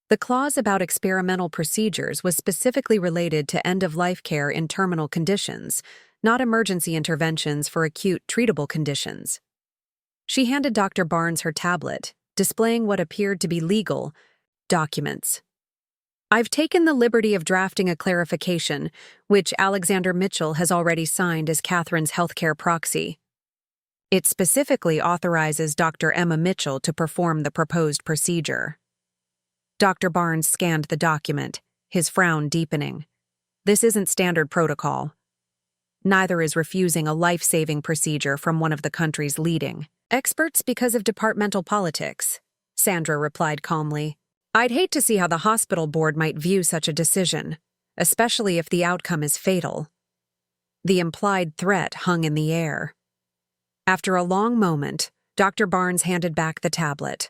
S1: The clause about experimental procedures was specifically related to end-of-life care in terminal conditions, not emergency interventions for acute treatable conditions. She handed Dr. Barnes her tablet, displaying what appeared to be legal documents. I've taken the liberty of drafting a clarification, which Alexander Mitchell has already signed as Catherine's healthcare proxy. It specifically authorizes Dr. Emma Mitchell to perform the proposed procedure. Dr. Barnes scanned the document, his frown deepening. This isn't standard protocol. Neither is refusing a life-saving procedure from one of the country's leading experts because of departmental politics, Sandra replied calmly. I'd hate to see how the hospital board might view such a decision, especially if the outcome is fatal. The implied threat hung in the air. After a long moment, Dr. Barnes handed back the tablet.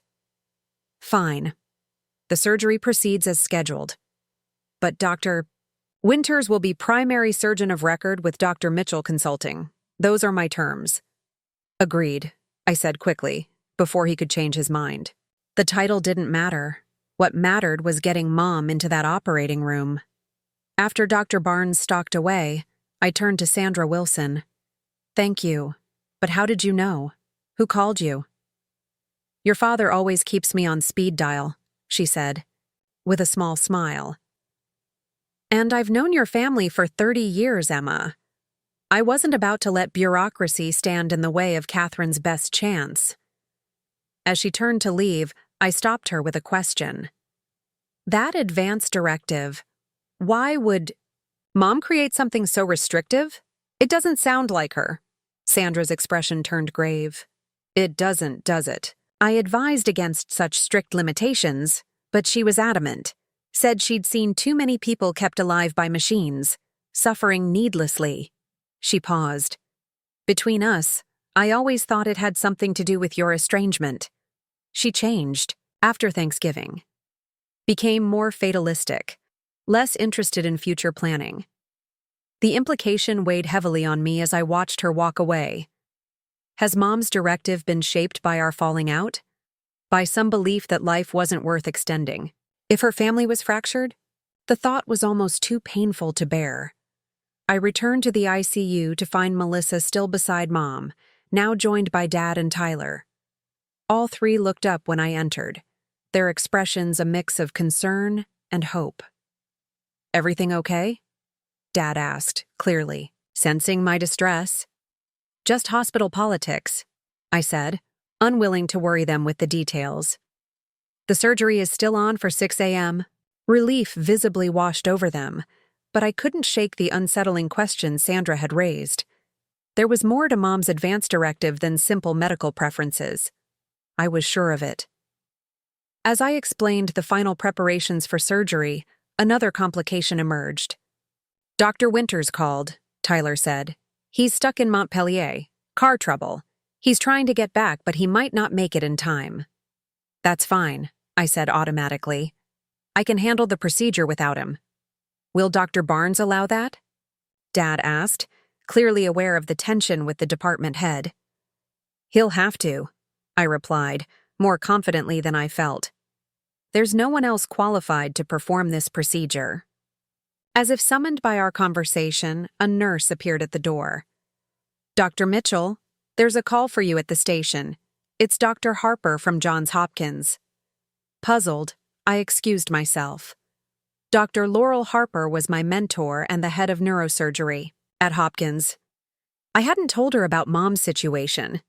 S1: Fine. The surgery proceeds as scheduled. But Dr. Winters will be primary surgeon of record with Dr. Mitchell consulting. Those are my terms. Agreed, I said quickly, before he could change his mind. The title didn't matter. What mattered was getting Mom into that operating room. After Dr. Barnes stalked away, I turned to Sandra Wilson. Thank you. But how did you know? Who called you? Your father always keeps me on speed dial, she said, with a small smile. And I've known your family for 30 years, Emma. I wasn't about to let bureaucracy stand in the way of Catherine's best chance. As she turned to leave, I stopped her with a question. That advance directive. Why would Mom create something so restrictive? It doesn't sound like her. Sandra's expression turned grave. It doesn't, does it? I advised against such strict limitations, but she was adamant. Said she'd seen too many people kept alive by machines, suffering needlessly. She paused. Between us, I always thought it had something to do with your estrangement. She changed, after Thanksgiving. Became more fatalistic, less interested in future planning. The implication weighed heavily on me as I watched her walk away. Has Mom's directive been shaped by our falling out? By some belief that life wasn't worth extending? If her family was fractured? The thought was almost too painful to bear. I returned to the ICU to find Melissa still beside Mom, now joined by Dad and Tyler. All three looked up when I entered, their expressions a mix of concern and hope. Everything okay? Dad asked, clearly, sensing my distress. Just hospital politics, I said, unwilling to worry them with the details. The surgery is still on for 6 a.m. Relief visibly washed over them, but I couldn't shake the unsettling questions Sandra had raised. There was more to Mom's advance directive than simple medical preferences. I was sure of it. As I explained the final preparations for surgery, another complication emerged. Dr. Winters called, Tyler said. He's stuck in Montpellier. Car trouble. He's trying to get back, but he might not make it in time. That's fine, I said automatically. I can handle the procedure without him. Will Dr. Barnes allow that? Dad asked, clearly aware of the tension with the department head. He'll have to, I replied, more confidently than I felt. There's no one else qualified to perform this procedure. As if summoned by our conversation, a nurse appeared at the door. Dr. Mitchell, there's a call for you at the station. It's Dr. Harper from Johns Hopkins. Puzzled, I excused myself. Dr. Laurel Harper was my mentor and the head of neurosurgery at Hopkins. I hadn't told her about Mom's situation.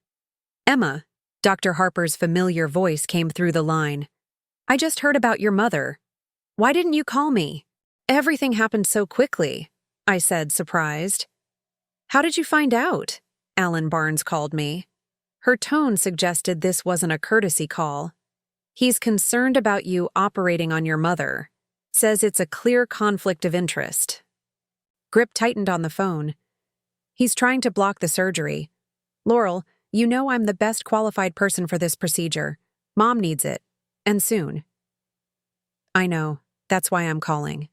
S1: Emma, Dr. Harper's familiar voice came through the line. I just heard about your mother. Why didn't you call me? Everything happened so quickly, I said, surprised. How did you find out? Alan Barnes called me. Her tone suggested this wasn't a courtesy call. He's concerned about you operating on your mother. Says it's a clear conflict of interest. Grip tightened on the phone. He's trying to block the surgery. Laurel, you know I'm the best qualified person for this procedure. Mom needs it. And soon. I know. That's why I'm calling.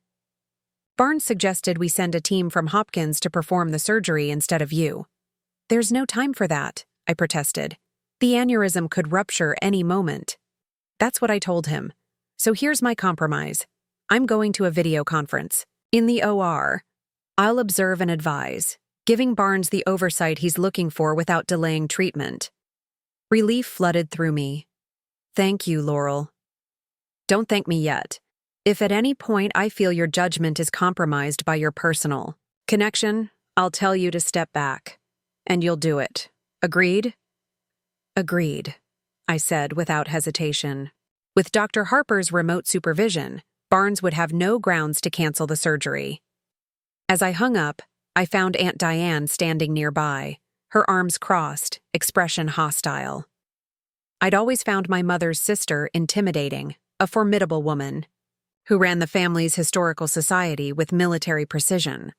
S1: Barnes suggested we send a team from Hopkins to perform the surgery instead of you. There's no time for that, I protested. The aneurysm could rupture any moment. That's what I told him. So here's my compromise. I'm going to a video conference. In the OR. I'll observe and advise, giving Barnes the oversight he's looking for without delaying treatment. Relief flooded through me. Thank you, Laurel. Don't thank me yet. If at any point I feel your judgment is compromised by your personal connection, I'll tell you to step back. And you'll do it. Agreed? Agreed, I said without hesitation. With Dr. Harper's remote supervision, Barnes would have no grounds to cancel the surgery. As I hung up, I found Aunt Diane standing nearby, her arms crossed, expression hostile. I'd always found my mother's sister intimidating, a formidable woman, who ran the family's historical society with military precision.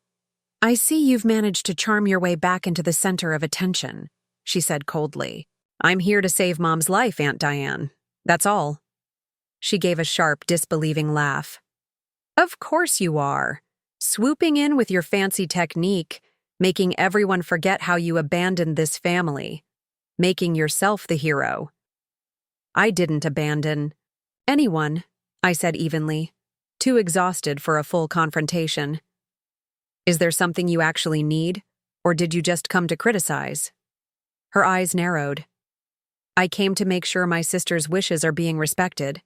S1: I see you've managed to charm your way back into the center of attention, she said coldly. I'm here to save Mom's life, Aunt Diane. That's all. She gave a sharp, disbelieving laugh. Of course you are. Swooping in with your fancy technique, making everyone forget how you abandoned this family, making yourself the hero. I didn't abandon anyone, I said evenly, too exhausted for a full confrontation. Is there something you actually need, or did you just come to criticize? Her eyes narrowed. I came to make sure my sister's wishes are being respected.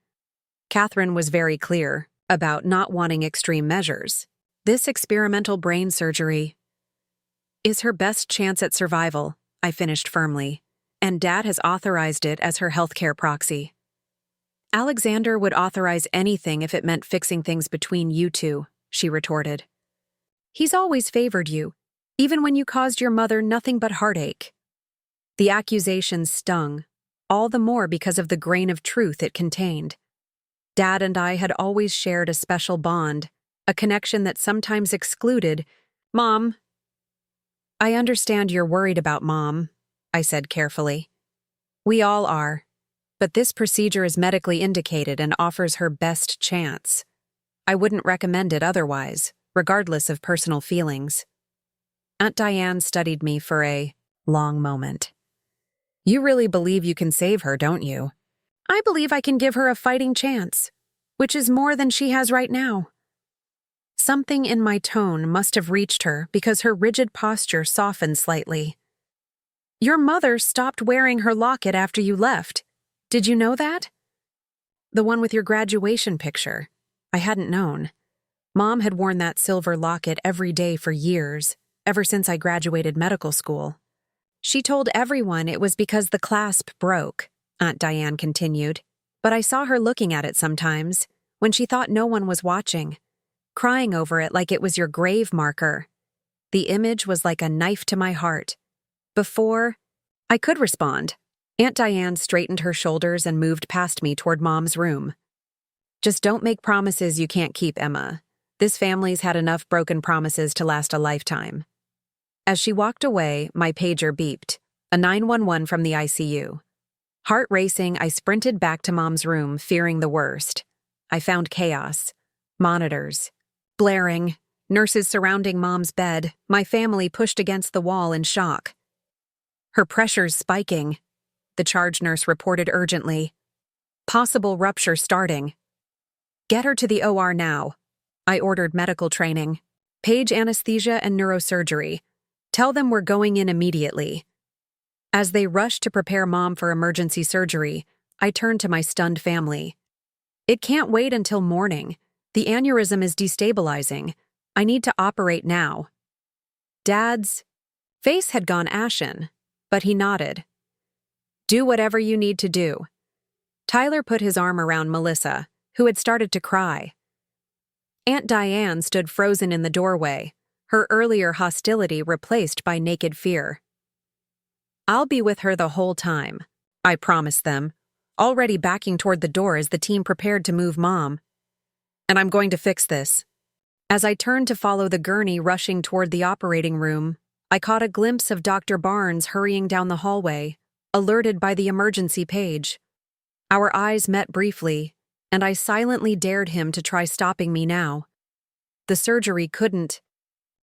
S1: Catherine was very clear about not wanting extreme measures. This experimental brain surgery is her best chance at survival, I finished firmly, and Dad has authorized it as her healthcare proxy. Alexander would authorize anything if it meant fixing things between you two, she retorted. He's always favored you, even when you caused your mother nothing but heartache. The accusation stung, all the more because of the grain of truth it contained. Dad and I had always shared a special bond, a connection that sometimes excluded. Mom. I understand you're worried about Mom, I said carefully. We all are, but this procedure is medically indicated and offers her best chance. I wouldn't recommend it otherwise, regardless of personal feelings. Aunt Diane studied me for a long moment. You really believe you can save her, don't you? I believe I can give her a fighting chance, which is more than she has right now. Something in my tone must have reached her because her rigid posture softened slightly. Your mother stopped wearing her locket after you left. Did you know that? The one with your graduation picture. I hadn't known. Mom had worn that silver locket every day for years, ever since I graduated medical school. She told everyone it was because the clasp broke, Aunt Diane continued, but I saw her looking at it sometimes, when she thought no one was watching, crying over it like it was your grave marker. The image was like a knife to my heart. Before I could respond, Aunt Diane straightened her shoulders and moved past me toward Mom's room. Just don't make promises you can't keep, Emma. This family's had enough broken promises to last a lifetime. As she walked away, my pager beeped, a 911 from the ICU. Heart racing, I sprinted back to Mom's room, fearing the worst. I found chaos. Monitors. Blaring. Nurses surrounding Mom's bed, my family pushed against the wall in shock. Her pressure's spiking. The charge nurse reported urgently. Possible rupture starting. Get her to the OR now. I ordered medical training. Page anesthesia and neurosurgery. Tell them we're going in immediately. As they rushed to prepare Mom for emergency surgery, I turned to my stunned family. It can't wait until morning. The aneurysm is destabilizing. I need to operate now. Dad's face had gone ashen, but he nodded. Do whatever you need to do. Tyler put his arm around Melissa, who had started to cry. Aunt Diane stood frozen in the doorway, her earlier hostility replaced by naked fear. I'll be with her the whole time, I promised them, already backing toward the door as the team prepared to move Mom. And I'm going to fix this. As I turned to follow the gurney rushing toward the operating room, I caught a glimpse of Dr. Barnes hurrying down the hallway, alerted by the emergency page. Our eyes met briefly, and I silently dared him to try stopping me now. The surgery couldn't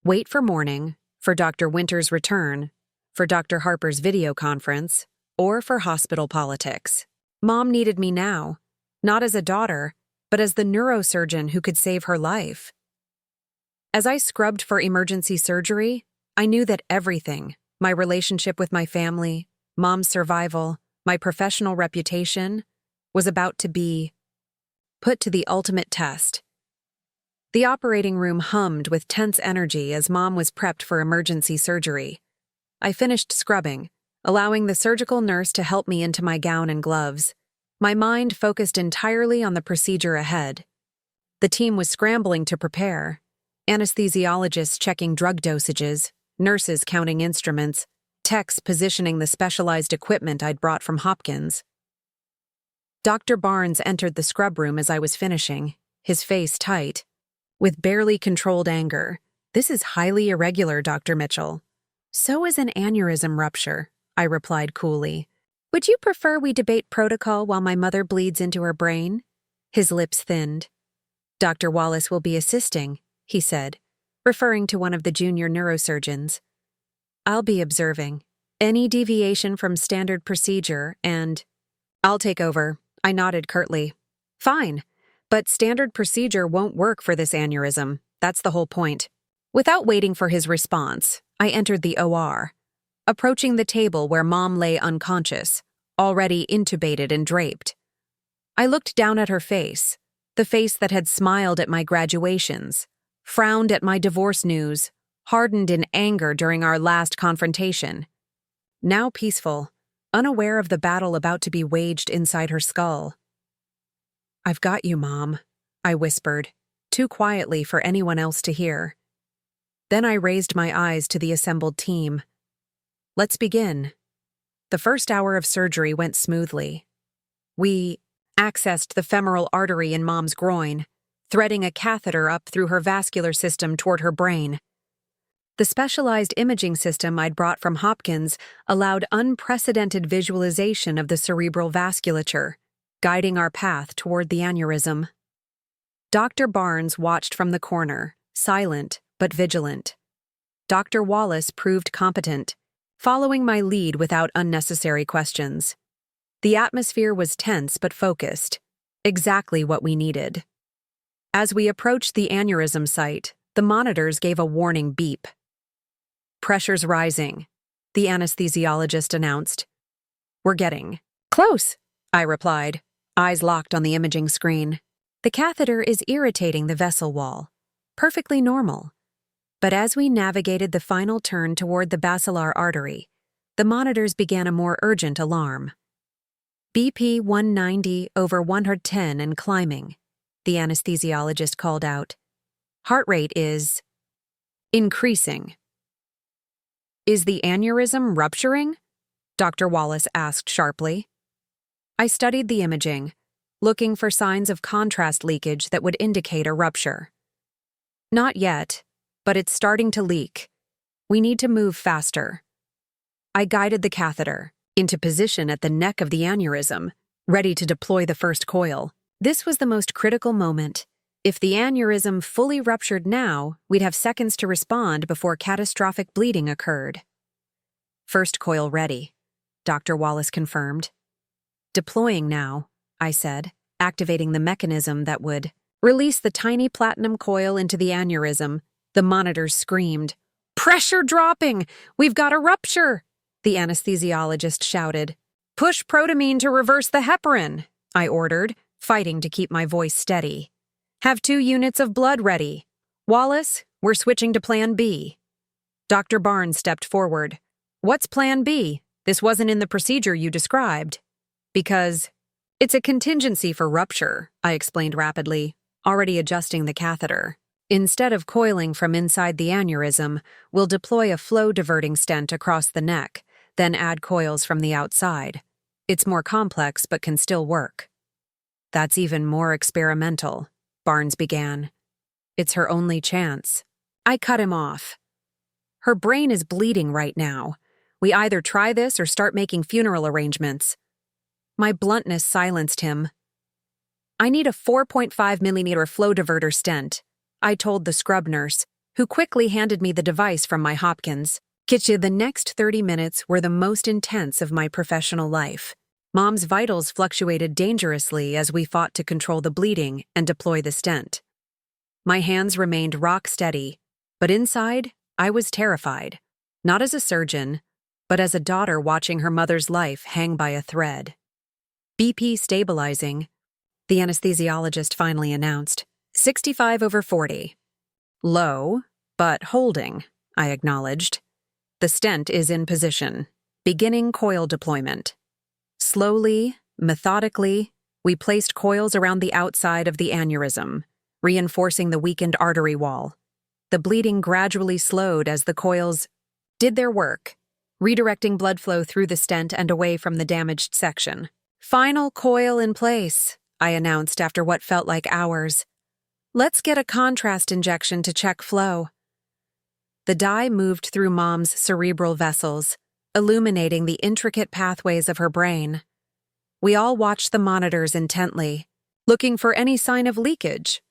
S1: wait for morning, for Dr. Winter's return, for Dr. Harper's video conference, or for hospital politics. Mom needed me now, not as a daughter, but as the neurosurgeon who could save her life. As I scrubbed for emergency surgery, I knew that everything, my relationship with my family, Mom's survival, my professional reputation, was about to be put to the ultimate test. The operating room hummed with tense energy as Mom was prepped for emergency surgery. I finished scrubbing, allowing the surgical nurse to help me into my gown and gloves. My mind focused entirely on the procedure ahead. The team was scrambling to prepare, anesthesiologists checking drug dosages, nurses counting instruments, techs positioning the specialized equipment I'd brought from Hopkins. Dr. Barnes entered the scrub room as I was finishing, his face tight, with barely controlled anger. This is highly irregular, Dr. Mitchell. So is an aneurysm rupture, I replied coolly. Would you prefer we debate protocol while my mother bleeds into her brain? His lips thinned. Dr. Wallace will be assisting, he said, referring to one of the junior neurosurgeons. I'll be observing. Any deviation from standard procedure and... I'll take over, I nodded curtly. Fine, but standard procedure won't work for this aneurysm. That's the whole point. Without waiting for his response, I entered the OR, approaching the table where Mom lay unconscious, already intubated and draped. I looked down at her face, the face that had smiled at my graduations, frowned at my divorce news, hardened in anger during our last confrontation. Now peaceful, unaware of the battle about to be waged inside her skull. "I've got you, Mom," I whispered, too quietly for anyone else to hear. Then I raised my eyes to the assembled team. "Let's begin." The first hour of surgery went smoothly. We accessed the femoral artery in Mom's groin, threading a catheter up through her vascular system toward her brain. The specialized imaging system I'd brought from Hopkins allowed unprecedented visualization of the cerebral vasculature, guiding our path toward the aneurysm. Dr. Barnes watched from the corner, silent but vigilant. Dr. Wallace proved competent, following my lead without unnecessary questions. The atmosphere was tense but focused, exactly what we needed. As we approached the aneurysm site, the monitors gave a warning beep. "Pressure's rising," the anesthesiologist announced. "We're getting close," I replied, eyes locked on the imaging screen. The catheter is irritating the vessel wall. Perfectly normal. But as we navigated the final turn toward the basilar artery, the monitors began a more urgent alarm. "BP 190/110 and climbing," the anesthesiologist called out. "Heart rate is increasing." "Is the aneurysm rupturing?" Dr. Wallace asked sharply. I studied the imaging, looking for signs of contrast leakage that would indicate a rupture. "Not yet, but it's starting to leak. We need to move faster." I guided the catheter into position at the neck of the aneurysm, ready to deploy the first coil. This was the most critical moment. If the aneurysm fully ruptured now, we'd have seconds to respond before catastrophic bleeding occurred. "First coil ready," Dr. Wallace confirmed. "Deploying now," I said, activating the mechanism that would release the tiny platinum coil into the aneurysm. The monitors screamed. "Pressure dropping! We've got a rupture!" the anesthesiologist shouted. "Push protamine to reverse the heparin," I ordered, fighting to keep my voice steady. "Have 2 units of blood ready. Wallace, we're switching to Plan B." Dr. Barnes stepped forward. "What's Plan B? This wasn't in the procedure you described." "Because it's a contingency for rupture," I explained rapidly, already adjusting the catheter. "Instead of coiling from inside the aneurysm, we'll deploy a flow-diverting stent across the neck, then add coils from the outside. It's more complex but can still work." "That's even more experimental," Barnes began. "It's her only chance." I cut him off. "Her brain is bleeding right now. We either try this or start making funeral arrangements." My bluntness silenced him. "I need a 4.5mm flow diverter stent," I told the scrub nurse, who quickly handed me the device from my Hopkins. "Kitcha, the next 30 minutes were the most intense of my professional life. Mom's vitals fluctuated dangerously as we fought to control the bleeding and deploy the stent. My hands remained rock steady, but inside, I was terrified, not as a surgeon, but as a daughter watching her mother's life hang by a thread. "BP stabilizing," the anesthesiologist finally announced. 65/40. "Low, but holding," I acknowledged. "The stent is in position. Beginning coil deployment." Slowly, methodically, we placed coils around the outside of the aneurysm, reinforcing the weakened artery wall. The bleeding gradually slowed as the coils did their work, redirecting blood flow through the stent and away from the damaged section. "Final coil in place," I announced after what felt like hours. "Let's get a contrast injection to check flow." The dye moved through Mom's cerebral vessels, illuminating the intricate pathways of her brain. We all watched the monitors intently, looking for any sign of leakage.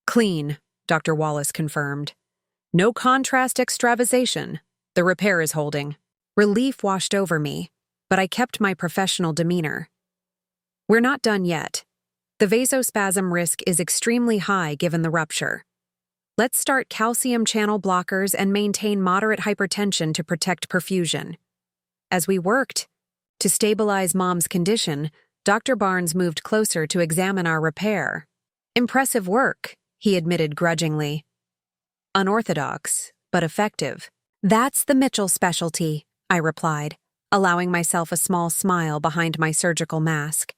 S1: "Clean," Dr. Wallace confirmed. "No contrast extravasation. The repair is holding." Relief washed over me, but I kept my professional demeanor. "We're not done yet. The vasospasm risk is extremely high given the rupture. Let's start calcium channel blockers and maintain moderate hypertension to protect perfusion." As we worked to stabilize Mom's condition, Dr. Barnes moved closer to examine our repair. "Impressive work," he admitted grudgingly. "Unorthodox, but effective." "That's the Mitchell specialty," I replied, allowing myself a small smile behind my surgical mask.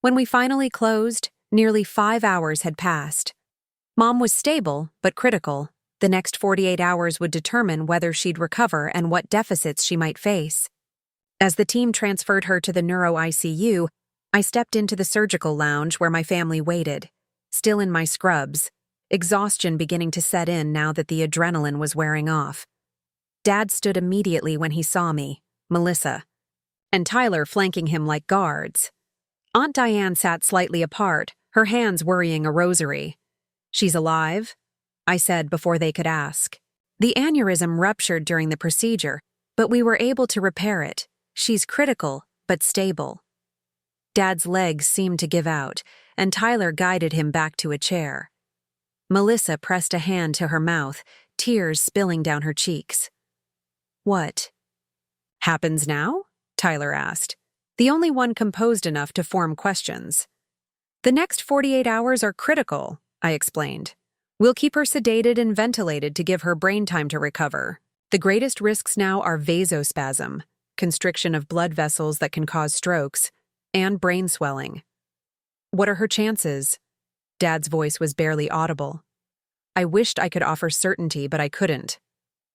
S1: When we finally closed, nearly 5 hours had passed. Mom was stable, but critical. The next 48 hours would determine whether she'd recover and what deficits she might face. As the team transferred her to the neuro ICU, I stepped into the surgical lounge where my family waited, still in my scrubs, exhaustion beginning to set in now that the adrenaline was wearing off. Dad stood immediately when he saw me, Melissa, and Tyler flanking him like guards. Aunt Diane sat slightly apart, her hands worrying a rosary. "She's alive?" I said before they could ask. "The aneurysm ruptured during the procedure, but we were able to repair it. She's critical, but stable." Dad's legs seemed to give out, and Tyler guided him back to a chair. Melissa pressed a hand to her mouth, tears spilling down her cheeks. "What happens now?" Tyler asked, the only one composed enough to form questions. "The next 48 hours are critical," I explained. "We'll keep her sedated and ventilated to give her brain time to recover. The greatest risks now are vasospasm, constriction of blood vessels that can cause strokes, and brain swelling." "What are her chances?" Dad's voice was barely audible. I wished I could offer certainty, but I couldn't.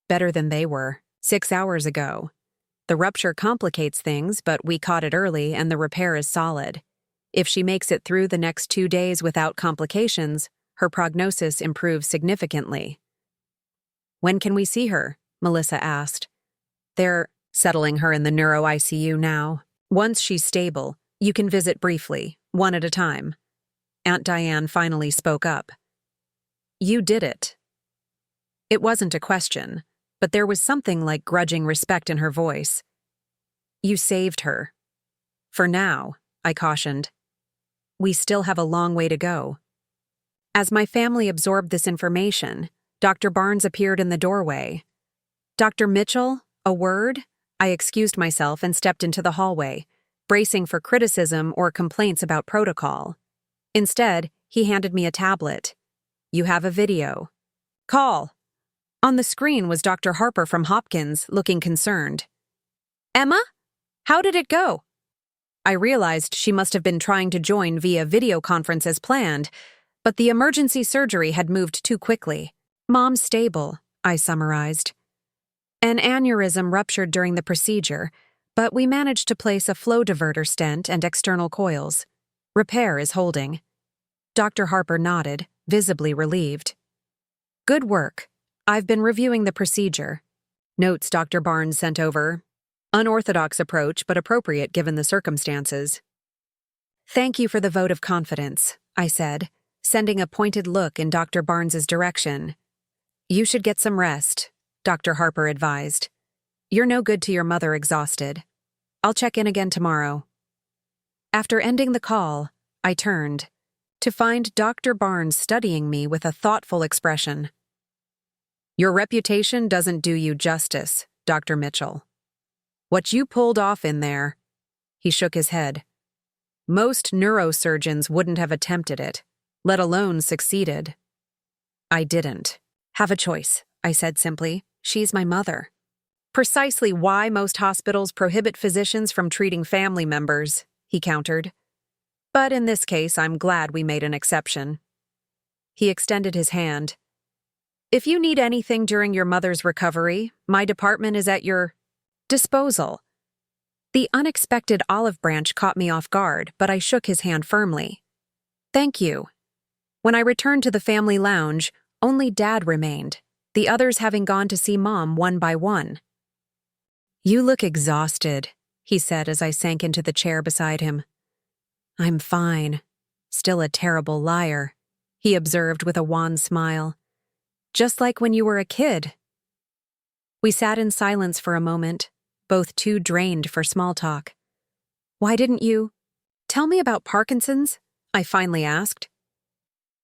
S1: Better than they were, 6 hours ago. The rupture complicates things, but we caught it early and the repair is solid. If she makes it through the next 2 days without complications, her prognosis improves significantly. "When can we see her?" Melissa asked. "They're settling her in the neuro ICU now. Once she's stable, you can visit briefly, one at a time." Aunt Diane finally spoke up. "You did it." It wasn't a question, but there was something like grudging respect in her voice. "You saved her." "For now," I cautioned. "We still have a long way to go." As my family absorbed this information, Dr. Barnes appeared in the doorway. "Dr. Mitchell, a word?" I excused myself and stepped into the hallway, bracing for criticism or complaints about protocol. Instead, he handed me a tablet. "You have a video. Call." On the screen was Dr. Harper from Hopkins, looking concerned. "Emma? How did it go?" I realized she must have been trying to join via video conference as planned, but the emergency surgery had moved too quickly. "Mom's stable," I summarized. "An aneurysm ruptured during the procedure, but we managed to place a flow diverter stent and external coils. Repair is holding." Dr. Harper nodded, visibly relieved. "Good work. I've been reviewing the procedure." Notes Dr. Barnes sent over. Unorthodox approach, but appropriate given the circumstances. "Thank you for the vote of confidence," I said, sending a pointed look in Dr. Barnes's direction. "You should get some rest," Dr. Harper advised. "You're no good to your mother exhausted. I'll check in again tomorrow." After ending the call, I turned, to find Dr. Barnes studying me with a thoughtful expression. "Your reputation doesn't do you justice, Dr. Mitchell. What you pulled off in there," he shook his head. "Most neurosurgeons wouldn't have attempted it, let alone succeeded." "I didn't have a choice," I said simply. "She's my mother." "Precisely why most hospitals prohibit physicians from treating family members," he countered. "But in this case, I'm glad we made an exception." He extended his hand. "If you need anything during your mother's recovery, my department is at your disposal." The unexpected olive branch caught me off guard, but I shook his hand firmly. "Thank you." When I returned to the family lounge, only Dad remained, the others having gone to see Mom one by one. "You look exhausted," he said as I sank into the chair beside him. "I'm fine. Still a terrible liar," he observed with a wan smile. "Just like when you were a kid." We sat in silence for a moment, both too drained for small talk. "Why didn't you tell me about Parkinson's?" I finally asked.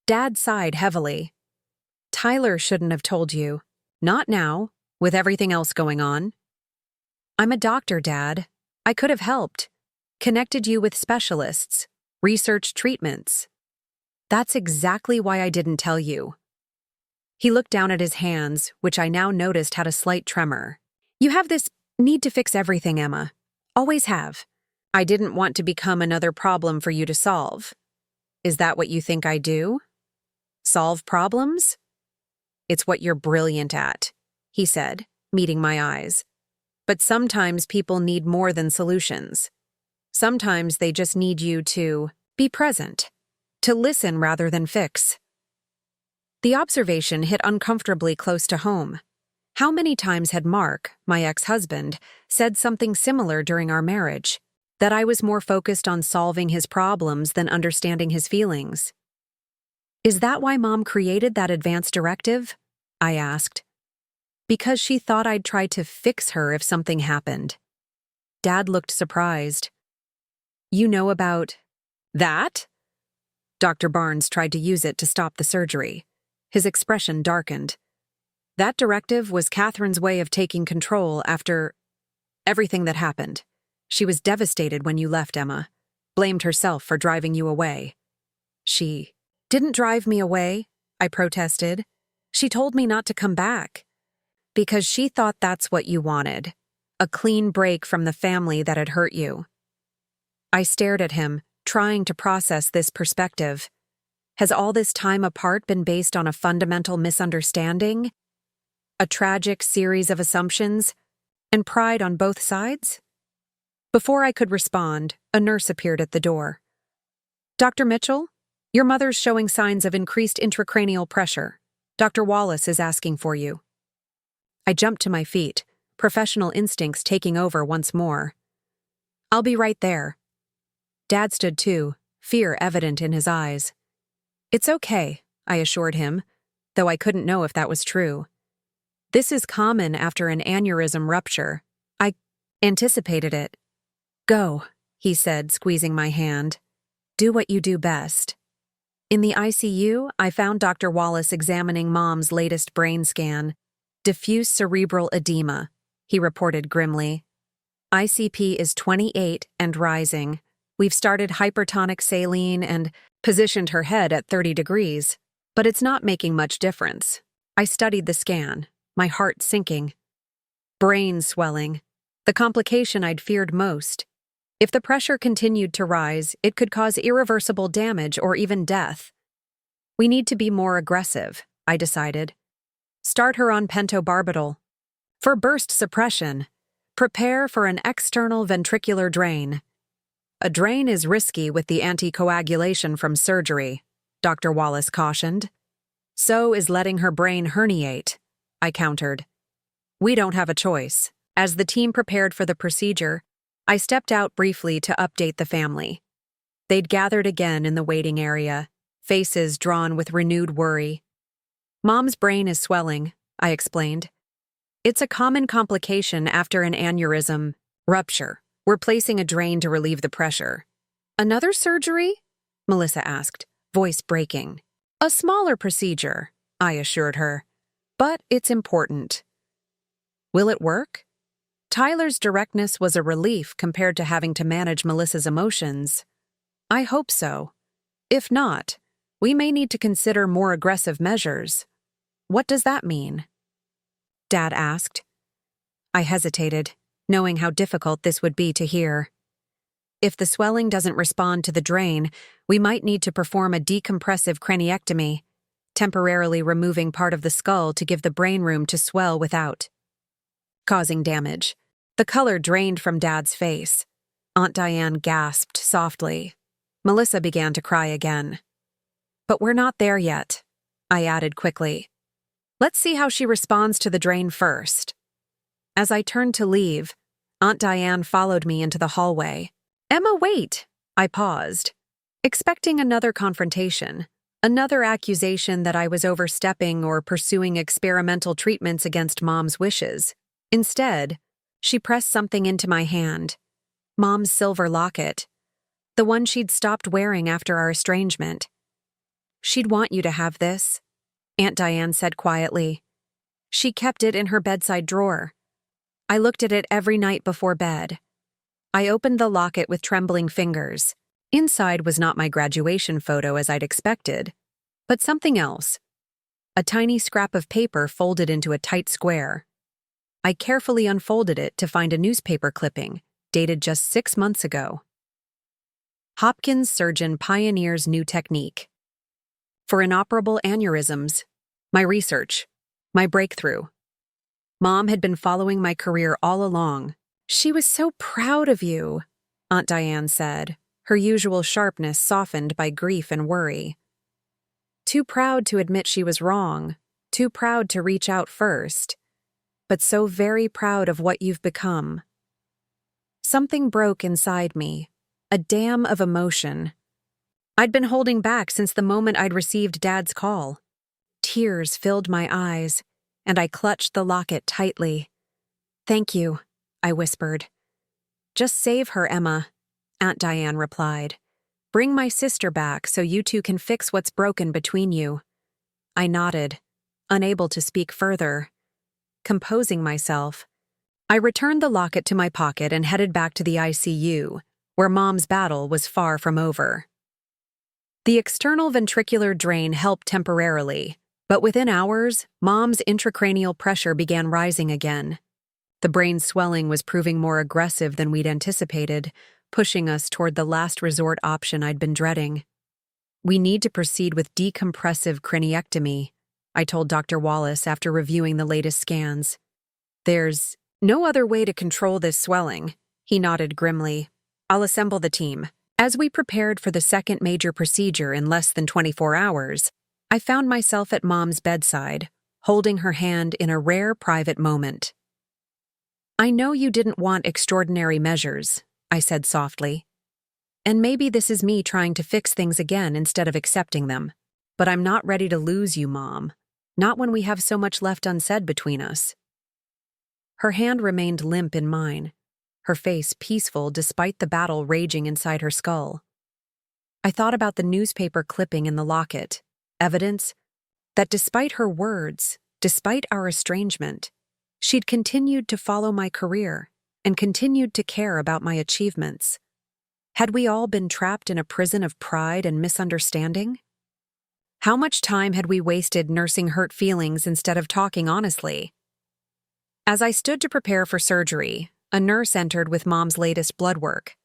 S1: Dad sighed heavily. "Tyler shouldn't have told you. Not now, with everything else going on." "I'm a doctor, Dad. I could have helped. Connected you with specialists. Researched treatments." "That's exactly why I didn't tell you." He looked down at his hands, which I now noticed had a slight tremor. "You have this need to fix everything, Emma. Always have. I didn't want to become another problem for you to solve. Is that what you think I do? Solve problems? It's what you're brilliant at, he said, meeting my eyes. But sometimes people need more than solutions. Sometimes they just need you to be present, to listen rather than fix. The observation hit uncomfortably close to home. How many times had Mark, my ex-husband, said something similar during our marriage? That I was more focused on solving his problems than understanding his feelings. Is that why Mom created that advance directive? I asked. Because she thought I'd try to fix her if something happened. Dad looked surprised. You know about that? Dr. Barnes tried to use it to stop the surgery. His expression darkened. That directive was Catherine's way of taking control after everything that happened. She was devastated when you left, Emma. Blamed herself for driving you away. She didn't drive me away, I protested. She told me not to come back. Because she thought that's what you wanted. A clean break from the family that had hurt you. I stared at him, trying to process this perspective. Has all this time apart been based on a fundamental misunderstanding? A tragic series of assumptions? And pride on both sides? Before I could respond, a nurse appeared at the door. Dr. Mitchell, your mother's showing signs of increased intracranial pressure. Dr. Wallace is asking for you. I jumped to my feet, professional instincts taking over once more. I'll be right there. Dad stood too, fear evident in his eyes. It's okay, I assured him, though I couldn't know if that was true. This is common after an aneurysm rupture. I anticipated it. Go, he said, squeezing my hand. Do what you do best. In the ICU, I found Dr. Wallace examining Mom's latest brain scan. Diffuse cerebral edema, he reported grimly. ICP is 28 and rising. We've started hypertonic saline and positioned her head at 30 degrees, but it's not making much difference. I studied the scan, my heart sinking. Brain swelling, the complication I'd feared most. If the pressure continued to rise, it could cause irreversible damage or even death. We need to be more aggressive, I decided. Start her on pentobarbital. For burst suppression, prepare for an external ventricular drain. A drain is risky with the anticoagulation from surgery, Dr. Wallace cautioned. So is letting her brain herniate, I countered. We don't have a choice. As the team prepared for the procedure, I stepped out briefly to update the family. They'd gathered again in the waiting area, faces drawn with renewed worry. Mom's brain is swelling, I explained. It's a common complication after an aneurysm rupture. We're placing a drain to relieve the pressure. Another surgery? Melissa asked, voice breaking. A smaller procedure, I assured her. But it's important. Will it work? Tyler's directness was a relief compared to having to manage Melissa's emotions. I hope so. If not, we may need to consider more aggressive measures. What does that mean? Dad asked. I hesitated, knowing how difficult this would be to hear. If the swelling doesn't respond to the drain, we might need to perform a decompressive craniectomy, temporarily removing part of the skull to give the brain room to swell without causing damage. The color drained from Dad's face. Aunt Diane gasped softly. Melissa began to cry again. But we're not there yet, I added quickly. Let's see how she responds to the drain first. As I turned to leave, Aunt Diane followed me into the hallway. Emma, wait! I paused, expecting another confrontation, another accusation that I was overstepping or pursuing experimental treatments against Mom's wishes. Instead, she pressed something into my hand. Mom's silver locket, the one she'd stopped wearing after our estrangement. She'd want you to have this, Aunt Diane said quietly. She kept it in her bedside drawer. I looked at it every night before bed. I opened the locket with trembling fingers. Inside was not my graduation photo as I'd expected, but something else. A tiny scrap of paper folded into a tight square. I carefully unfolded it to find a newspaper clipping, dated just 6 months ago. Hopkins surgeon pioneers new technique. For inoperable aneurysms, my research, my breakthrough. Mom had been following my career all along. She was so proud of you, Aunt Diane said, her usual sharpness softened by grief and worry. Too proud to admit she was wrong, too proud to reach out first, but so very proud of what you've become. Something broke inside me, a dam of emotion. I'd been holding back since the moment I'd received Dad's call. Tears filled my eyes, and I clutched the locket tightly. "Thank you," I whispered. "Just save her, Emma," Aunt Diane replied. "Bring my sister back so you two can fix what's broken between you." I nodded, unable to speak further. Composing myself, I returned the locket to my pocket and headed back to the ICU, where Mom's battle was far from over. The external ventricular drain helped temporarily, but within hours, Mom's intracranial pressure began rising again. The brain swelling was proving more aggressive than we'd anticipated, pushing us toward the last resort option I'd been dreading. "We need to proceed with decompressive craniectomy," I told Dr. Wallace after reviewing the latest scans. "There's no other way to control this swelling," he nodded grimly. "I'll assemble the team." As we prepared for the second major procedure in less than 24 hours, I found myself at Mom's bedside, holding her hand in a rare private moment. "I know you didn't want extraordinary measures," I said softly. "And maybe this is me trying to fix things again instead of accepting them. But I'm not ready to lose you, Mom. Not when we have so much left unsaid between us." Her hand remained limp in mine, her face peaceful despite the battle raging inside her skull. I thought about the newspaper clipping in the locket, evidence that despite her words, despite our estrangement, she'd continued to follow my career and continued to care about my achievements. Had we all been trapped in a prison of pride and misunderstanding? How much time had we wasted nursing hurt feelings instead of talking honestly? As I stood to prepare for surgery, a nurse entered with Mom's latest blood work.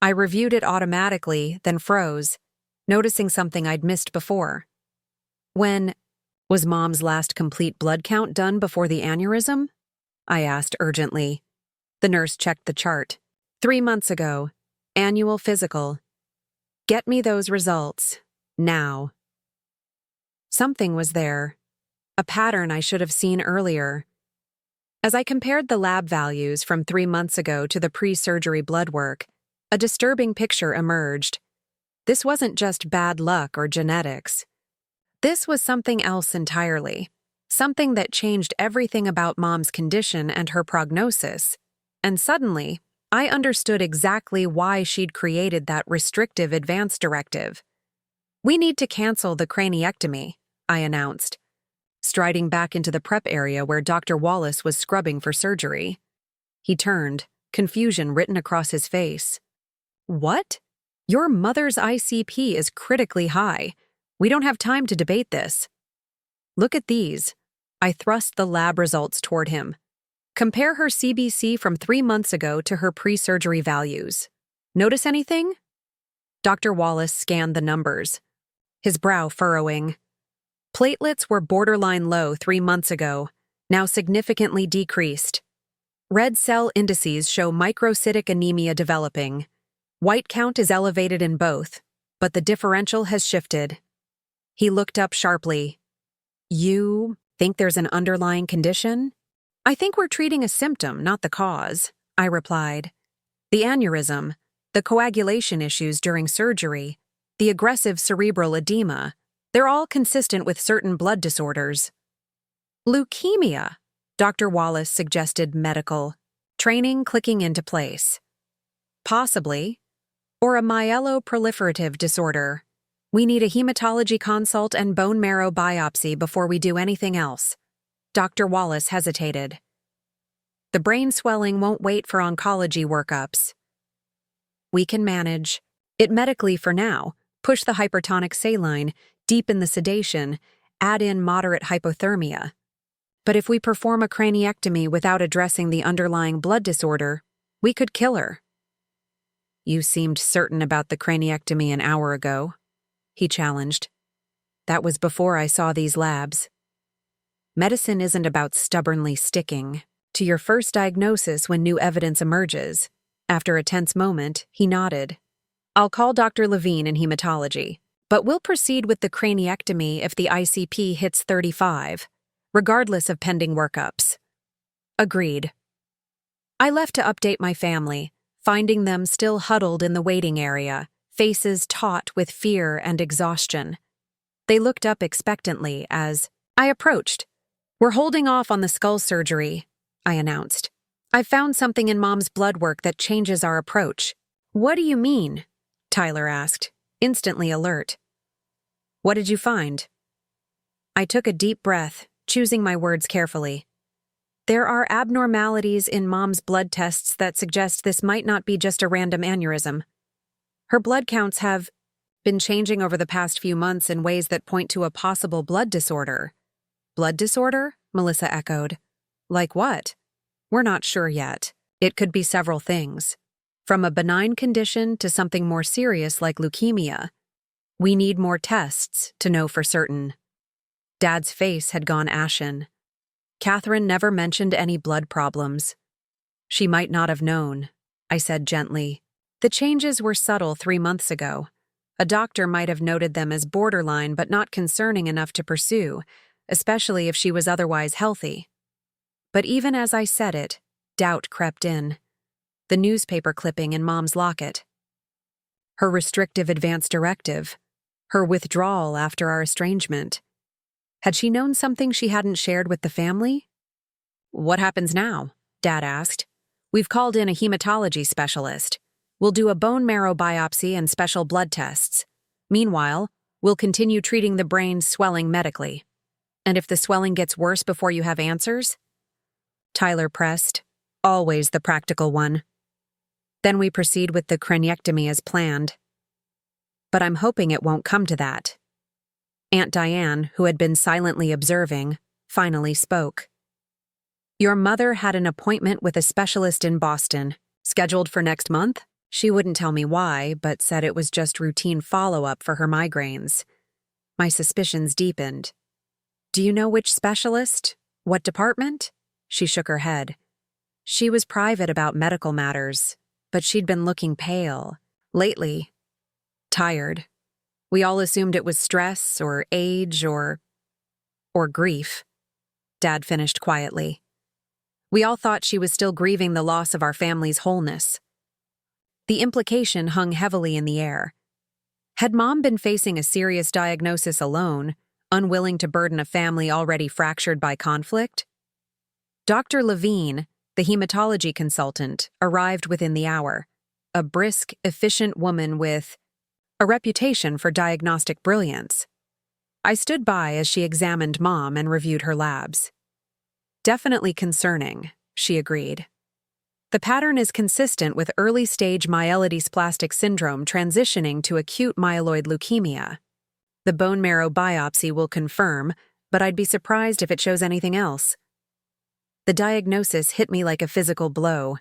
S1: I reviewed it automatically, then froze, noticing something I'd missed before. "When was Mom's last complete blood count done before the aneurysm?" I asked urgently. The nurse checked the chart. 3 months ago. Annual physical. Get me those results. Now." Something was there. A pattern I should have seen earlier. As I compared the lab values from 3 months ago to the pre-surgery blood work, a disturbing picture emerged. This wasn't just bad luck or genetics. This was something else entirely. Something that changed everything about Mom's condition and her prognosis. And suddenly, I understood exactly why she'd created that restrictive advance directive. "We need to cancel the craniectomy," I announced, striding back into the prep area where Dr. Wallace was scrubbing for surgery. He turned, confusion written across his face. "What? Your mother's ICP is critically high. We don't have time to debate this." "Look at these." I thrust the lab results toward him. "Compare her CBC from 3 months ago to her pre-surgery values. Notice anything?" Dr. Wallace scanned the numbers, his brow furrowing. Platelets were borderline low 3 months ago, now significantly decreased. Red cell indices show microcytic anemia developing. White count is elevated in both, but the differential has shifted. He looked up sharply. "You think there's an underlying condition?" "I think we're treating a symptom, not the cause," I replied. "The aneurysm, the coagulation issues during surgery, the aggressive cerebral edema, they're all consistent with certain blood disorders." "Leukemia," Dr. Wallace suggested medical, training clicking into place. "Possibly. Or a myeloproliferative disorder. We need a hematology consult and bone marrow biopsy before we do anything else." Dr. Wallace hesitated. "The brain swelling won't wait for oncology workups." "We can manage it medically for now, push the hypertonic saline, deepen the sedation, add in moderate hypothermia. But if we perform a craniectomy without addressing the underlying blood disorder, We could kill her. You seemed certain about the craniectomy an hour ago, he challenged. That was before I saw these labs. Medicine isn't about stubbornly sticking to your first diagnosis when new evidence emerges. After a tense moment, he nodded. I'll call Dr. Levine in hematology, but we'll proceed with the craniectomy if the ICP hits 35, regardless of pending workups. Agreed. I left to update my family, finding them still huddled in the waiting area, faces taut with fear and exhaustion. They looked up expectantly as I approached. We're holding off on the skull surgery, I announced. I've found something in Mom's blood work that changes our approach. What do you mean? Tyler asked, instantly alert. What did you find? I took a deep breath, choosing my words carefully. There are abnormalities in Mom's blood tests that suggest this might not be just a random aneurysm. Her blood counts have been changing over the past few months in ways that point to a possible blood disorder. Blood disorder? Melissa echoed. Like what? We're not sure yet. It could be several things. From a benign condition to something more serious like leukemia. We need more tests to know for certain. Dad's face had gone ashen. Catherine never mentioned any blood problems. She might not have known, I said gently. The changes were subtle 3 months ago. A doctor might have noted them as borderline but not concerning enough to pursue, especially if she was otherwise healthy. But even as I said it, doubt crept in. The newspaper clipping in Mom's locket. Her restrictive advance directive. Her withdrawal after our estrangement. Had she known something she hadn't shared with the family? What happens now? Dad asked. We've called in a hematology specialist. We'll do a bone marrow biopsy and special blood tests. Meanwhile, we'll continue treating the brain's swelling medically. And if the swelling gets worse before you have answers? Tyler pressed, always the practical one. Then we proceed with the craniectomy as planned. But I'm hoping it won't come to that. Aunt Diane, who had been silently observing, finally spoke. Your mother had an appointment with a specialist in Boston, scheduled for next month? She wouldn't tell me why, but said it was just routine follow-up for her migraines. My suspicions deepened. Do you know which specialist? What department? She shook her head. She was private about medical matters, but she'd been looking pale. Lately. Tired. We all assumed it was stress or age or grief. Dad finished quietly. We all thought she was still grieving the loss of our family's wholeness. The implication hung heavily in the air. Had Mom been facing a serious diagnosis alone, unwilling to burden a family already fractured by conflict? Dr. Levine, the hematology consultant, arrived within the hour, a brisk, efficient woman with a reputation for diagnostic brilliance. I stood by as she examined Mom and reviewed her labs. Definitely concerning, she agreed. The pattern is consistent with early-stage myelodysplastic syndrome transitioning to acute myeloid leukemia. The bone marrow biopsy will confirm, but I'd be surprised if it shows anything else. The diagnosis hit me like a physical blow.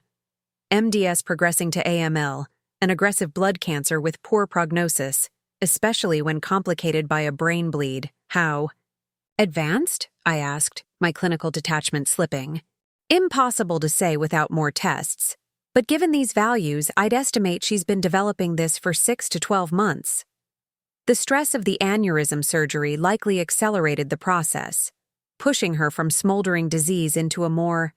S1: MDS progressing to AML, an aggressive blood cancer with poor prognosis, especially when complicated by a brain bleed. How? Advanced? I asked, my clinical detachment slipping. Impossible to say without more tests, but given these values, I'd estimate she's been developing this for 6 to 12 months. The stress of the aneurysm surgery likely accelerated the process, pushing her from smoldering disease into a more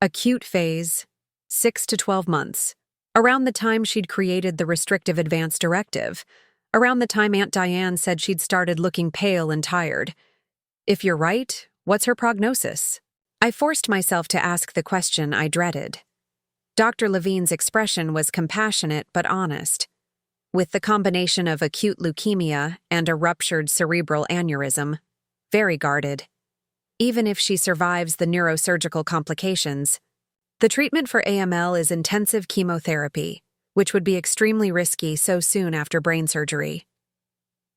S1: acute phase, 6 to 12 months. Around the time she'd created the restrictive advance directive, around the time Aunt Diane said she'd started looking pale and tired. If you're right, what's her prognosis? I forced myself to ask the question I dreaded. Dr. Levine's expression was compassionate but honest. With the combination of acute leukemia and a ruptured cerebral aneurysm, very guarded. Even if she survives the neurosurgical complications, the treatment for AML is intensive chemotherapy, which would be extremely risky so soon after brain surgery.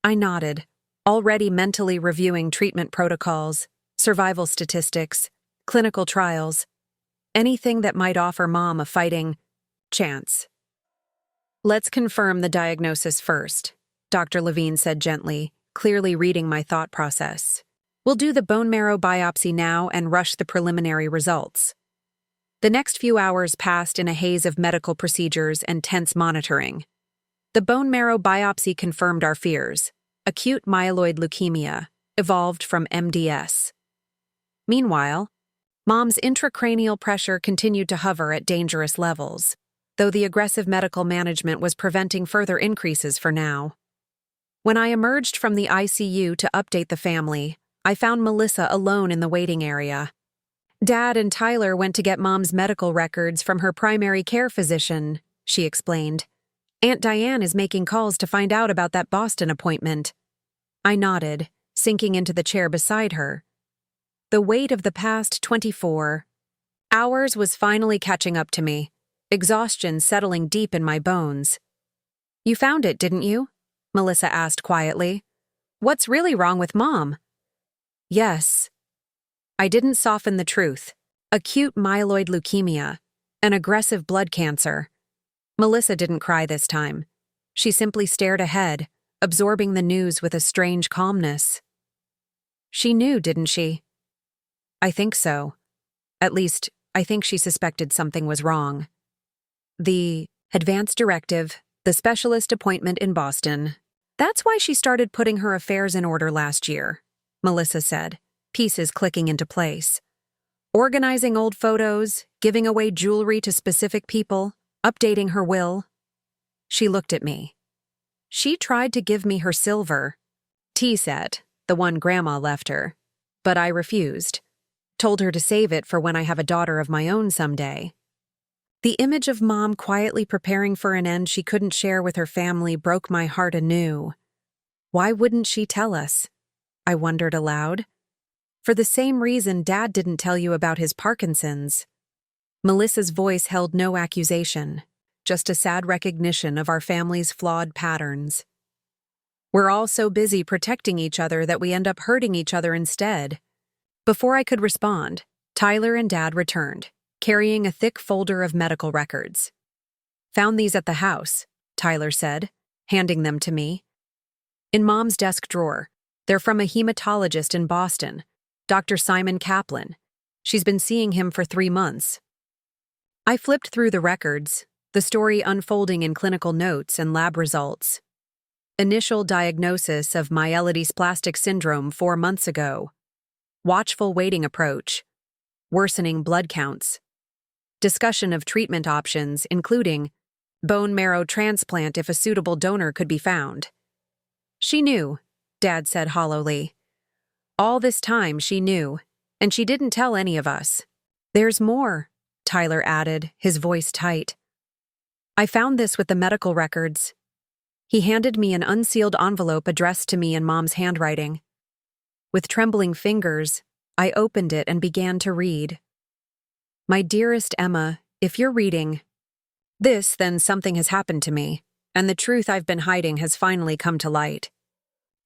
S1: I nodded, already mentally reviewing treatment protocols, survival statistics, clinical trials, anything that might offer Mom a fighting Chance. Let's confirm the diagnosis first, Dr. Levine said gently, clearly reading my thought process. We'll do the bone marrow biopsy now and rush the preliminary results. The next few hours passed in a haze of medical procedures and tense monitoring. The bone marrow biopsy confirmed our fears. Acute myeloid leukemia, evolved from MDS. Meanwhile, Mom's intracranial pressure continued to hover at dangerous levels, though the aggressive medical management was preventing further increases for now. When I emerged from the ICU to update the family, I found Melissa alone in the waiting area. Dad and Tyler went to get Mom's medical records from her primary care physician, she explained. Aunt Diane is making calls to find out about that Boston appointment. I nodded, sinking into the chair beside her. The weight of the past 24 hours was finally catching up to me, exhaustion settling deep in my bones. You found it, didn't you? Melissa asked quietly. What's really wrong with Mom? Yes. I didn't soften the truth. Acute myeloid leukemia, an aggressive blood cancer. Melissa didn't cry this time. She simply stared ahead, absorbing the news with a strange calmness. She knew, didn't she? I think so. At least, I think she suspected something was wrong. The advance directive, the specialist appointment in Boston. That's why she started putting her affairs in order last year, Melissa said, pieces clicking into place. Organizing old photos, giving away jewelry to specific people, updating her will. She looked at me. She tried to give me her silver tea set, the one Grandma left her, but I refused. Told her to save it for when I have a daughter of my own someday. The image of Mom quietly preparing for an end she couldn't share with her family broke my heart anew. Why wouldn't she tell us? I wondered aloud. For the same reason Dad didn't tell you about his Parkinson's. Melissa's voice held no accusation, just a sad recognition of our family's flawed patterns. We're all so busy protecting each other that we end up hurting each other instead. Before I could respond, Tyler and Dad returned, carrying a thick folder of medical records. Found these at the house, Tyler said, handing them to me. In Mom's desk drawer. They're from a hematologist in Boston, Dr. Simon Kaplan. She's been seeing him for 3 months. I flipped through the records, the story unfolding in clinical notes and lab results. Initial diagnosis of myelodysplastic syndrome 4 months ago. Watchful waiting approach. Worsening blood counts. Discussion of treatment options, including bone marrow transplant if a suitable donor could be found. She knew, Dad said hollowly. All this time she knew, and she didn't tell any of us. There's more, Tyler added, his voice tight. I found this with the medical records. He handed me an unsealed envelope addressed to me in Mom's handwriting. With trembling fingers, I opened it and began to read. My dearest Emma, if you're reading this, then something has happened to me, and the truth I've been hiding has finally come to light.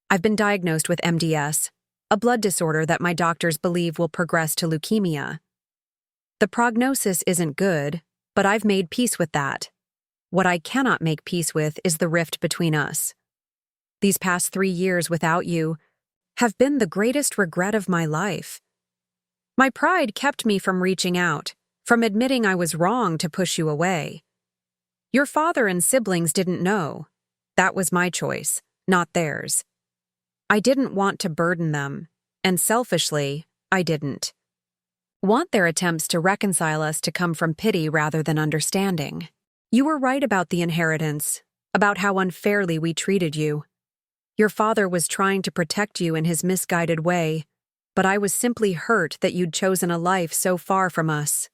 S1: I've been diagnosed with MDS, a blood disorder that my doctors believe will progress to leukemia. The prognosis isn't good, but I've made peace with that. What I cannot make peace with is the rift between us. These past 3 years without you have been the greatest regret of my life. My pride kept me from reaching out, from admitting I was wrong to push you away. Your father and siblings didn't know. That was my choice, not theirs. I didn't want to burden them, and selfishly, I didn't want their attempts to reconcile us to come from pity rather than understanding. You were right about the inheritance, about how unfairly we treated you. Your father was trying to protect you in his misguided way, but I was simply hurt that you'd chosen a life so far from us.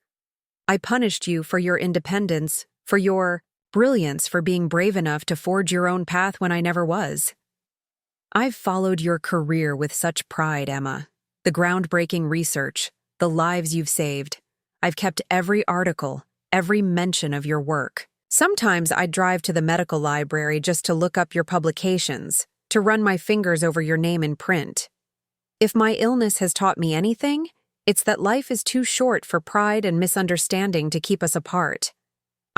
S1: I punished you for your independence, for your brilliance, for being brave enough to forge your own path when I never was. I've followed your career with such pride, Emma. The groundbreaking research, the lives you've saved. I've kept every article, every mention of your work. Sometimes I'd drive to the medical library just to look up your publications, to run my fingers over your name in print. If my illness has taught me anything, it's that life is too short for pride and misunderstanding to keep us apart.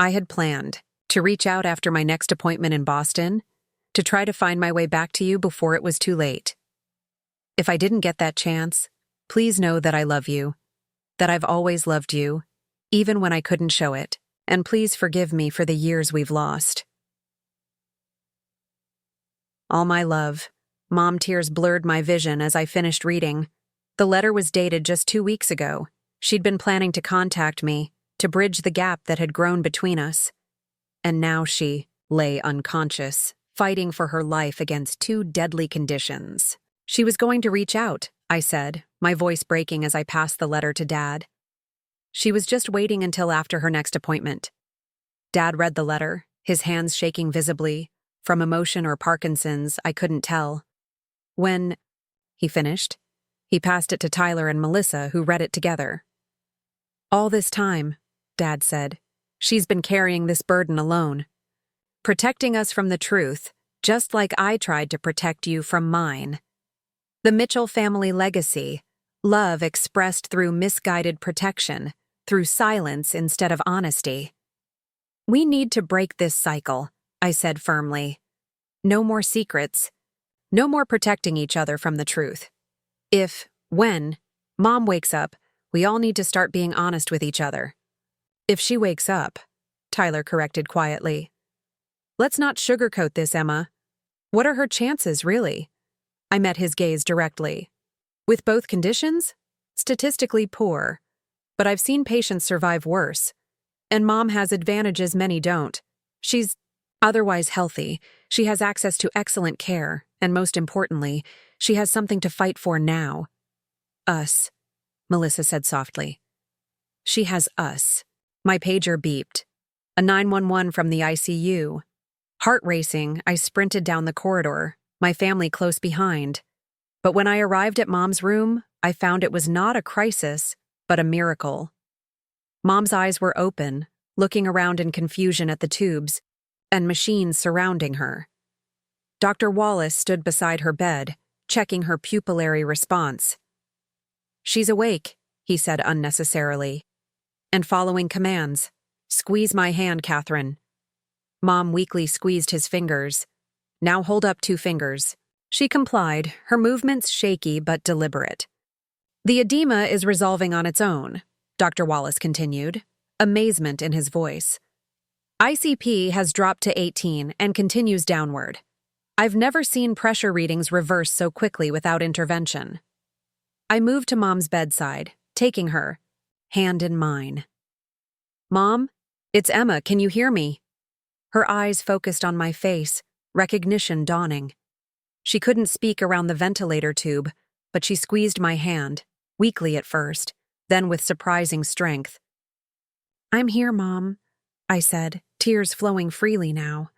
S1: I had planned to reach out after my next appointment in Boston, to try to find my way back to you before it was too late. If I didn't get that chance, please know that I love you, that I've always loved you, even when I couldn't show it, and please forgive me for the years we've lost. All my love. Mom tears blurred my vision as I finished reading. The letter was dated just 2 weeks ago. She'd been planning to contact me, to bridge the gap that had grown between us. And now she lay unconscious, fighting for her life against 2 deadly conditions. She was going to reach out, I said, my voice breaking as I passed the letter to Dad. She was just waiting until after her next appointment. Dad read the letter, his hands shaking visibly. From emotion or Parkinson's, I couldn't tell. When he finished, he passed it to Tyler and Melissa, who read it together. All this time, Dad said, she's been carrying this burden alone, protecting us from the truth, just like I tried to protect you from mine. The Mitchell family legacy, love expressed through misguided protection, through silence instead of honesty. We need to break this cycle, I said firmly. No more secrets. No more protecting each other from the truth. When Mom wakes up, we all need to start being honest with each other. If she wakes up, Tyler corrected quietly. Let's not sugarcoat this, Emma. What are her chances, really? I met his gaze directly. With both conditions? Statistically poor. But I've seen patients survive worse. And Mom has advantages many don't. She's otherwise healthy. She has access to excellent care. And most importantly, she has something to fight for now. Us, Melissa said softly. She has us. My pager beeped. A 911 from the ICU. Heart racing, I sprinted down the corridor, my family close behind. But when I arrived at Mom's room, I found it was not a crisis, but a miracle. Mom's eyes were open, looking around in confusion at the tubes and machines surrounding her. Dr. Wallace stood beside her bed, checking her pupillary response. She's awake, he said unnecessarily. And following commands. Squeeze my hand, Catherine. Mom weakly squeezed his fingers. Now hold up 2 fingers. She complied, her movements shaky but deliberate. The edema is resolving on its own, Dr. Wallace continued, amazement in his voice. ICP has dropped to 18 and continues downward. I've never seen pressure readings reverse so quickly without intervention. I moved to Mom's bedside, taking her, hand in mine. Mom, it's Emma, can you hear me? Her eyes focused on my face, recognition dawning. She couldn't speak around the ventilator tube, but she squeezed my hand, weakly at first, then with surprising strength. I'm here, Mom, I said, tears flowing freely now.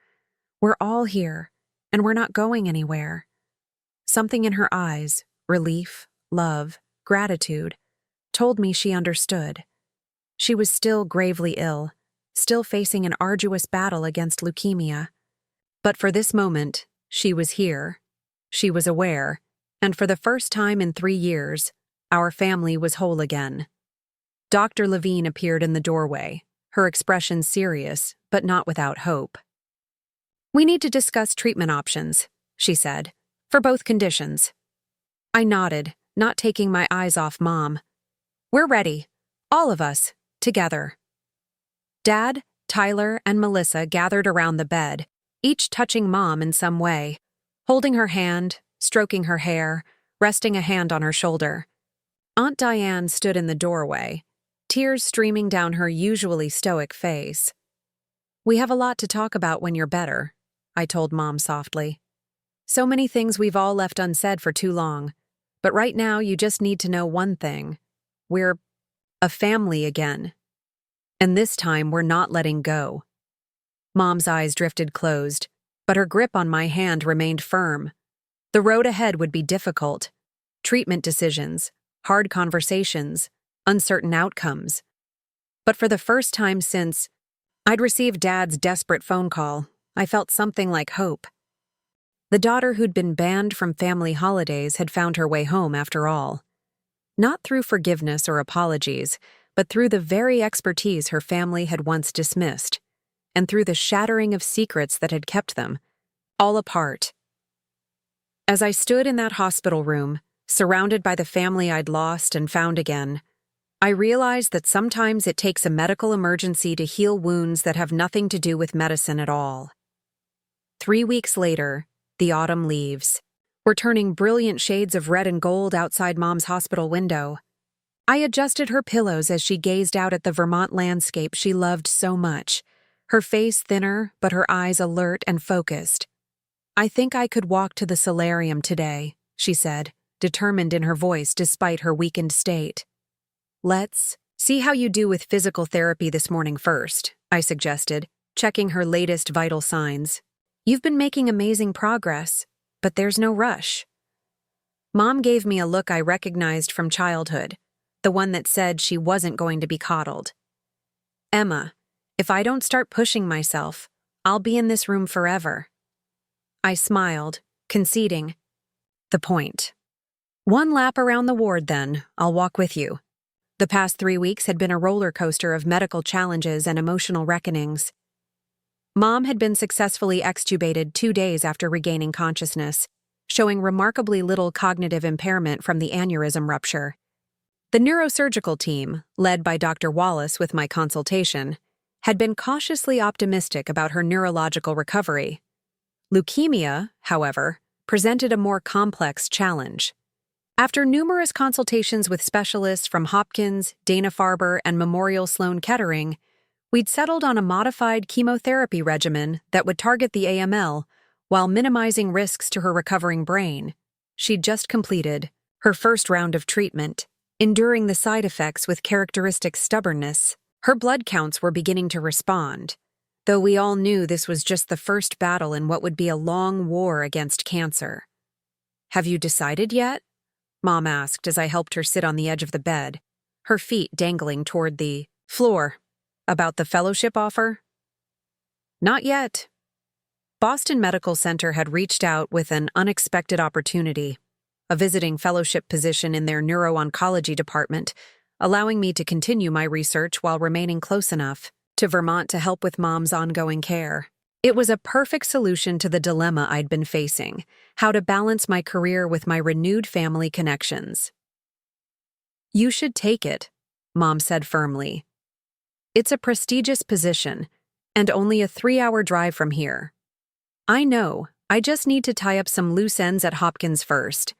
S1: We're all here, and we're not going anywhere. Something in her eyes, relief, love, gratitude, told me she understood. She was still gravely ill, still facing an arduous battle against leukemia. But for this moment, she was here. She was aware, and for the first time in 3 years, our family was whole again. Dr. Levine appeared in the doorway, her expression serious, but not without hope. We need to discuss treatment options, she said, for both conditions. I nodded, not taking my eyes off Mom. We're ready, all of us, together. Dad, Tyler, and Melissa gathered around the bed, each touching Mom in some way, holding her hand, stroking her hair, resting a hand on her shoulder. Aunt Diane stood in the doorway, tears streaming down her usually stoic face. We have a lot to talk about when you're better, I told Mom softly. So many things we've all left unsaid for too long, but right now you just need to know one thing. We're a family again. And this time we're not letting go. Mom's eyes drifted closed, but her grip on my hand remained firm. The road ahead would be difficult. Treatment decisions, hard conversations, uncertain outcomes. But for the first time since I'd received Dad's desperate phone call, I felt something like hope. The daughter who'd been banned from family holidays had found her way home after all. Not through forgiveness or apologies, but through the very expertise her family had once dismissed. and through the shattering of secrets that had kept them all apart. As I stood in that hospital room, surrounded by the family I'd lost and found again, I realized that sometimes it takes a medical emergency to heal wounds that have nothing to do with medicine at all. 3 weeks later, the autumn leaves were turning brilliant shades of red and gold outside Mom's hospital window. I adjusted her pillows as she gazed out at the Vermont landscape she loved so much, her face thinner but her eyes alert and focused. "I think I could walk to the solarium today," she said, determined in her voice despite her weakened state. "Let's see how you do with physical therapy this morning first," I suggested, checking her latest vital signs. "You've been making amazing progress, but there's no rush." Mom gave me a look I recognized from childhood, the one that said she wasn't going to be coddled. "Emma, if I don't start pushing myself, I'll be in this room forever." I smiled, conceding. "The point. 1 lap around the ward then, I'll walk with you." The past 3 weeks had been a roller coaster of medical challenges and emotional reckonings. Mom had been successfully extubated 2 days after regaining consciousness, showing remarkably little cognitive impairment from the aneurysm rupture. The neurosurgical team, led by Dr. Wallace with my consultation, had been cautiously optimistic about her neurological recovery. Leukemia, however, presented a more complex challenge. After numerous consultations with specialists from Hopkins, Dana-Farber, and Memorial Sloan Kettering, we'd settled on a modified chemotherapy regimen that would target the AML while minimizing risks to her recovering brain. She'd just completed her first round of treatment, enduring the side effects with characteristic stubbornness. Her blood counts were beginning to respond, though we all knew this was just the first battle in what would be a long war against cancer. "Have you decided yet?" Mom asked as I helped her sit on the edge of the bed, her feet dangling toward the floor. "About the fellowship offer?" "Not yet." Boston Medical Center had reached out with an unexpected opportunity, a visiting fellowship position in their neuro-oncology department, allowing me to continue my research while remaining close enough to Vermont to help with Mom's ongoing care. It was a perfect solution to the dilemma I'd been facing: how to balance my career with my renewed family connections. "You should take it," Mom said firmly. "It's a prestigious position, and only a 3-hour drive from here. I know, I just need to tie up some loose ends at Hopkins first."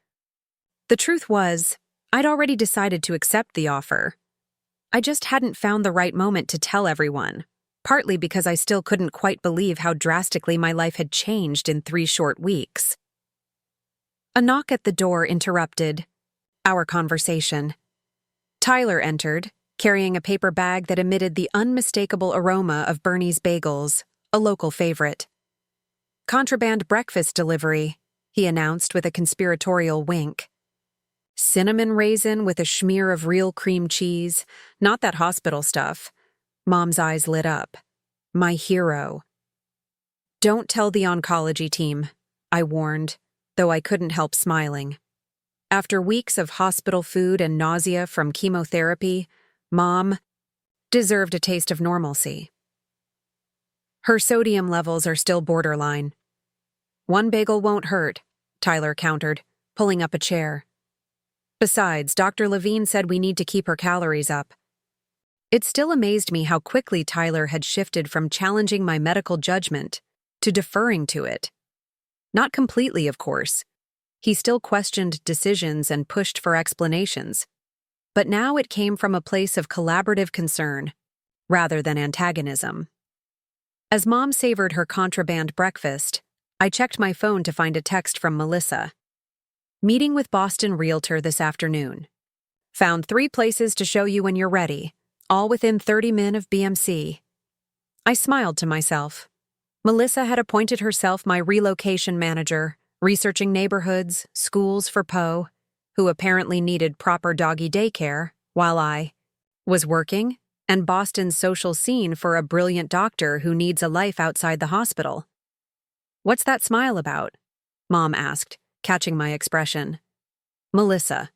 S1: The truth was, I'd already decided to accept the offer. I just hadn't found the right moment to tell everyone, partly because I still couldn't quite believe how drastically my life had changed in 3 short weeks. A knock at the door interrupted our conversation. Tyler entered, carrying a paper bag that emitted the unmistakable aroma of Bernie's Bagels, a local favorite. "Contraband breakfast delivery," he announced with a conspiratorial wink. "Cinnamon raisin with a smear of real cream cheese, not that hospital stuff." Mom's eyes lit up. "My hero." "Don't tell the oncology team," I warned, though I couldn't help smiling. After weeks of hospital food and nausea from chemotherapy, Mom deserved a taste of normalcy. "Her sodium levels are still borderline." "1 bagel won't hurt," Tyler countered, pulling up a chair. "Besides, Dr. Levine said we need to keep her calories up." It still amazed me how quickly Tyler had shifted from challenging my medical judgment to deferring to it. Not completely, of course. He still questioned decisions and pushed for explanations. But now it came from a place of collaborative concern, rather than antagonism. As Mom savored her contraband breakfast, I checked my phone to find a text from Melissa. "Meeting with Boston Realtor this afternoon. Found 3 places to show you when you're ready, all within 30 min of BMC." I smiled to myself. Melissa had appointed herself my relocation manager, researching neighborhoods, schools for Poe, who apparently needed proper doggy daycare, while I was working, and Boston's social scene for a brilliant doctor who needs a life outside the hospital. "What's that smile about?" Mom asked, catching my expression. "Melissa.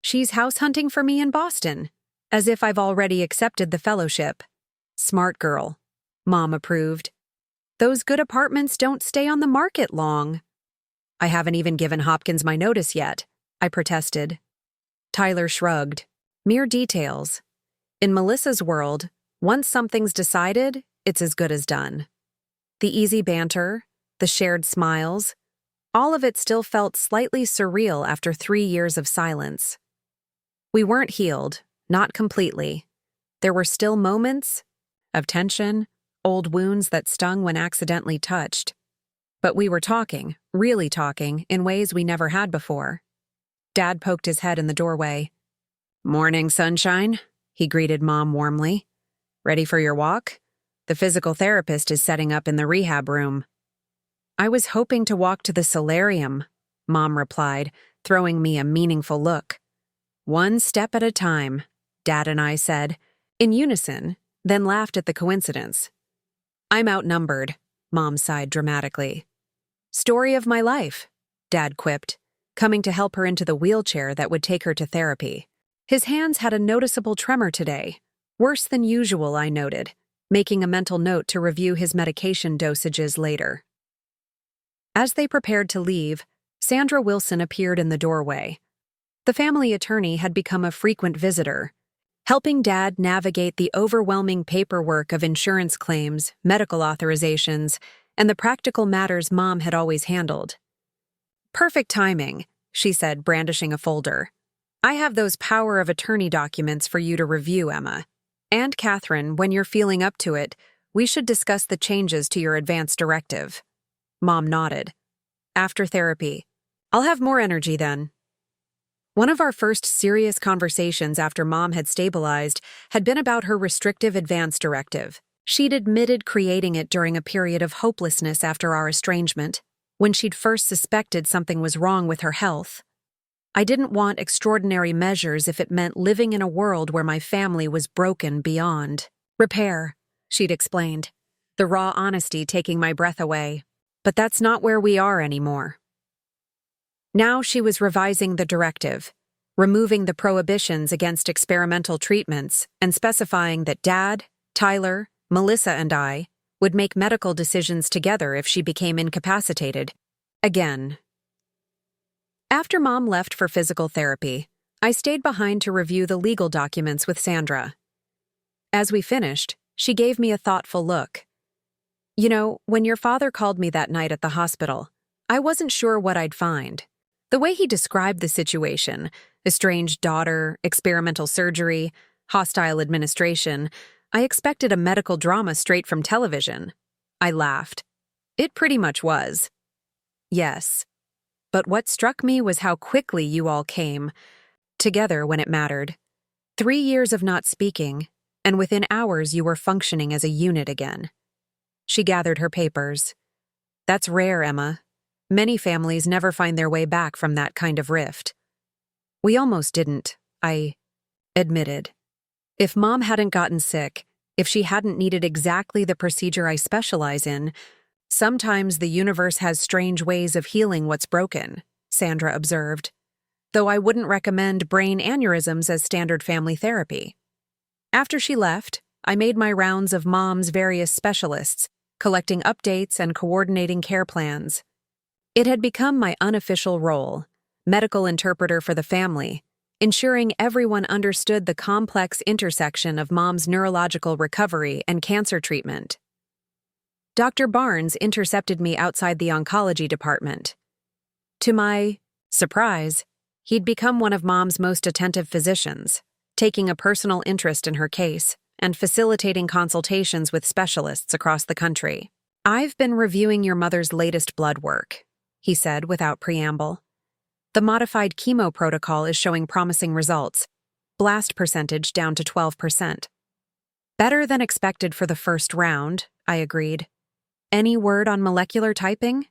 S1: She's house hunting for me in Boston, as if I've already accepted the fellowship. Smart girl." Mom approved. Those good apartments don't stay on the market long. I haven't even given Hopkins my notice yet, I protested. Tyler shrugged. Mere details. In Melissa's world, once something's decided, it's as good as done. The easy banter, the shared smiles, all of it still felt slightly surreal after 3 years of silence. We weren't healed, not completely. There were still moments of tension, old wounds that stung when accidentally touched. But we were talking, really talking, in ways we never had before. Dad poked his head in the doorway. "Morning, sunshine," he greeted Mom warmly. "Ready for your walk? The physical therapist is setting up in the rehab room." "I was hoping to walk to the solarium," Mom replied, throwing me a meaningful look. "One step at a time," Dad and I said, in unison, then laughed at the coincidence. "I'm outnumbered," Mom sighed dramatically. "Story of my life," Dad quipped, coming to help her into the wheelchair that would take her to therapy. His hands had a noticeable tremor today, worse than usual, I noted, making a mental note to review his medication dosages later. As they prepared to leave, Sandra Wilson appeared in the doorway. The family attorney had become a frequent visitor, helping Dad navigate the overwhelming paperwork of insurance claims, medical authorizations, and the practical matters Mom had always handled. "Perfect timing," she said, brandishing a folder. "I have those power of attorney documents for you to review, Emma. And Catherine, when you're feeling up to it, we should discuss the changes to your advance directive." Mom nodded. "After therapy. I'll have more energy then." One of our first serious conversations after Mom had stabilized had been about her restrictive advance directive. She'd admitted creating it during a period of hopelessness after our estrangement, when she'd first suspected something was wrong with her health. I didn't want extraordinary measures if it meant living in a world where my family was broken beyond repair, she'd explained, the raw honesty taking my breath away. But that's not where we are anymore. Now she was revising the directive, removing the prohibitions against experimental treatments and specifying that Dad, Tyler, Melissa, and I would make medical decisions together if she became incapacitated. Again. After Mom left for physical therapy, I stayed behind to review the legal documents with Sandra. As we finished, she gave me a thoughtful look. "You know, when your father called me that night at the hospital, I wasn't sure what I'd find. The way he described the situation, estranged daughter, experimental surgery, hostile administration, I expected a medical drama straight from television." I laughed. "It pretty much was." "Yes. But what struck me was how quickly you all came together when it mattered. 3 years of not speaking, and within hours you were functioning as a unit again." She gathered her papers. "That's rare, Emma. Many families never find their way back from that kind of rift." "We almost didn't," I admitted. "If Mom hadn't gotten sick, if she hadn't needed exactly the procedure I specialize in, sometimes the universe has strange ways of healing what's broken," Sandra observed, "though I wouldn't recommend brain aneurysms as standard family therapy." After she left, I made my rounds of Mom's various specialists, collecting updates and coordinating care plans. It had become my unofficial role, medical interpreter for the family, ensuring everyone understood the complex intersection of Mom's neurological recovery and cancer treatment. Dr. Barnes intercepted me outside the oncology department. To my surprise, he'd become one of Mom's most attentive physicians, taking a personal interest in her case and facilitating consultations with specialists across the country. "I've been reviewing your mother's latest blood work," he said without preamble. "The modified chemo protocol is showing promising results. Blast percentage down to 12%. "Better than expected for the first round," I agreed. "Any word on molecular typing?"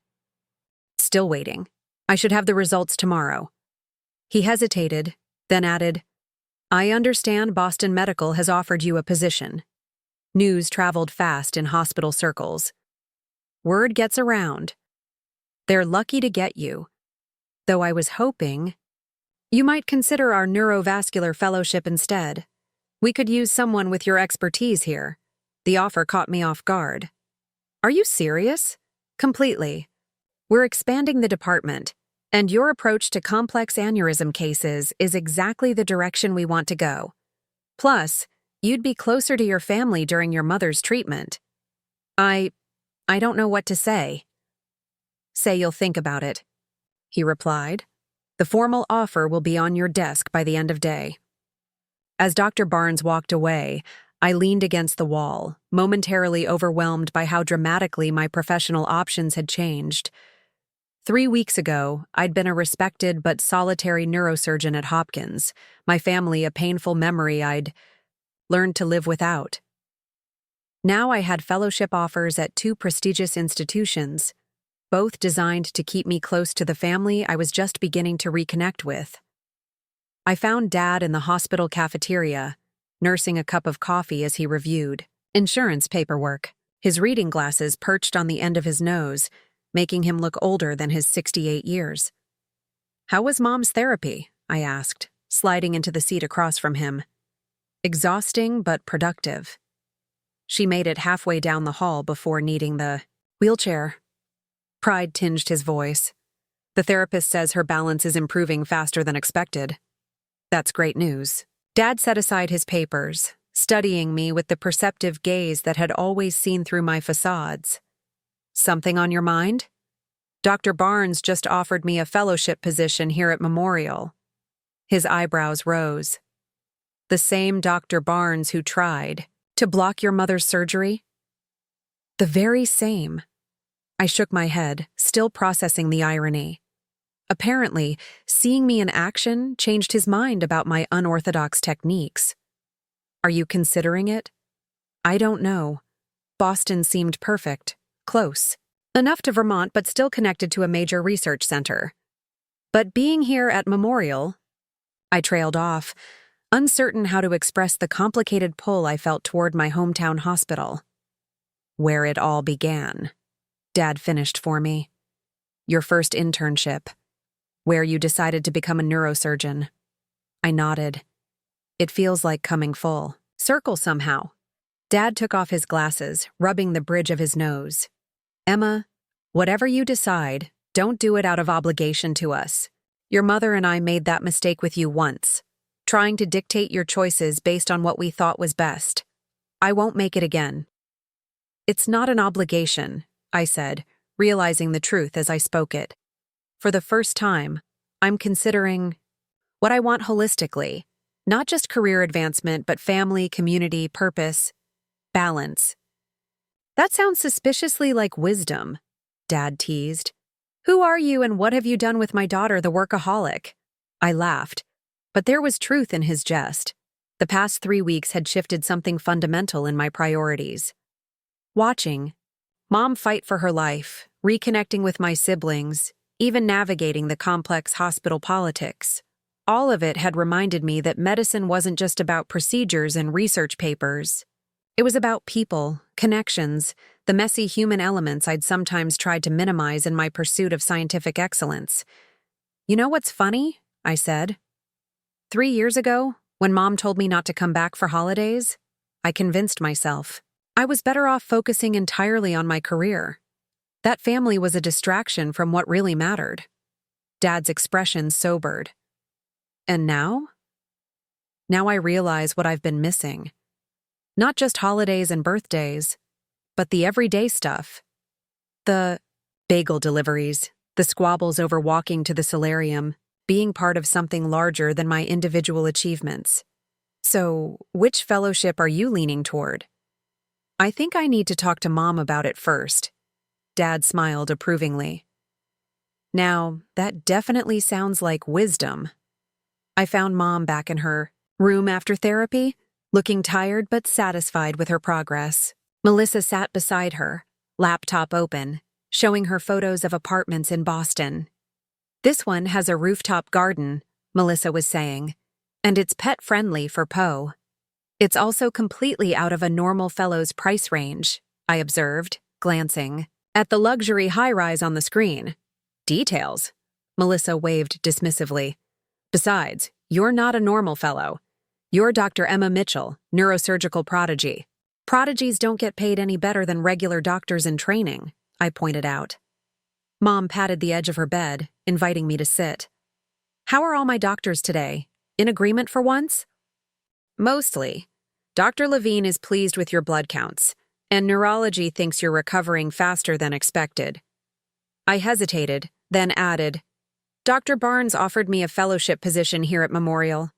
S1: "Still waiting. I should have the results tomorrow." He hesitated, then added, "I understand Boston Medical has offered you a position." News traveled fast in hospital circles. "Word gets around. They're lucky to get you. Though I was hoping you might consider our neurovascular fellowship instead. We could use someone with your expertise here." The offer caught me off guard. Are you serious? Completely. We're expanding the department, and your approach to complex aneurysm cases is exactly the direction we want to go. Plus, you'd be closer to your family during your mother's treatment. I don't know what to say. Say you'll think about it, he replied. The formal offer will be on your desk by the end of day. As Dr. Barnes walked away, I leaned against the wall, momentarily overwhelmed by how dramatically my professional options had changed. 3 weeks ago, I'd been a respected but solitary neurosurgeon at Hopkins, my family a painful memory I'd learned to live without. Now I had fellowship offers at 2 prestigious institutions, both designed to keep me close to the family I was just beginning to reconnect with. I found Dad in the hospital cafeteria, nursing a cup of coffee as he reviewed insurance paperwork, his reading glasses perched on the end of his nose, making him look older than his 68 years. How was Mom's therapy? I asked, sliding into the seat across from him. Exhausting but productive. She made it halfway down the hall before needing the wheelchair. Pride tinged his voice. The therapist says her balance is improving faster than expected. That's great news. Dad set aside his papers, studying me with the perceptive gaze that had always seen through my facades. Something on your mind? Dr. Barnes just offered me a fellowship position here at Memorial. His eyebrows rose. The same Dr. Barnes who tried to block your mother's surgery? The very same. I shook my head, still processing the irony. Apparently, seeing me in action changed his mind about my unorthodox techniques. Are you considering it? I don't know. Boston seemed perfect, close. Enough to Vermont but still connected to a major research center. But being here at Memorial, I trailed off, uncertain how to express the complicated pull I felt toward my hometown hospital. Where it all began. Dad finished for me. Your first internship. Where you decided to become a neurosurgeon. I nodded. It feels like coming full circle somehow. Dad took off his glasses, rubbing the bridge of his nose. Emma, whatever you decide, don't do it out of obligation to us. Your mother and I made that mistake with you once, trying to dictate your choices based on what we thought was best. I won't make it again. It's not an obligation, I said, realizing the truth as I spoke it. For the first time, I'm considering what I want holistically, not just career advancement, but family, community, purpose, balance. That sounds suspiciously like wisdom, Dad teased. Who are you and what have you done with my daughter, the workaholic? I laughed, but there was truth in his jest. The past 3 weeks had shifted something fundamental in my priorities. Watching Mom fight for her life, reconnecting with my siblings, even navigating the complex hospital politics. All of it had reminded me that medicine wasn't just about procedures and research papers. It was about people, connections, the messy human elements I'd sometimes tried to minimize in my pursuit of scientific excellence. You know what's funny? I said. 3 years ago, when Mom told me not to come back for holidays, I convinced myself I was better off focusing entirely on my career. That family was a distraction from what really mattered. Dad's expression sobered. And now? Now I realize what I've been missing. Not just holidays and birthdays, but the everyday stuff. The bagel deliveries, the squabbles over walking to the solarium, being part of something larger than my individual achievements. So, which fellowship are you leaning toward? I think I need to talk to Mom about it first. Dad smiled approvingly. Now, that definitely sounds like wisdom. I found Mom back in her room after therapy, looking tired but satisfied with her progress. Melissa sat beside her, laptop open, showing her photos of apartments in Boston. This one has a rooftop garden, Melissa was saying, and it's pet-friendly for Poe. It's also completely out of a normal fellow's price range, I observed, glancing at the luxury high-rise on the screen. Details, Melissa waved dismissively. Besides, you're not a normal fellow. You're Dr. Emma Mitchell, neurosurgical prodigy. Prodigies don't get paid any better than regular doctors in training, I pointed out. Mom patted the edge of her bed, inviting me to sit. How are all my doctors today? In agreement for once? Mostly. Dr. Levine is pleased with your blood counts, and neurology thinks you're recovering faster than expected. I hesitated, then added, Dr. Barnes offered me a fellowship position here at Memorial.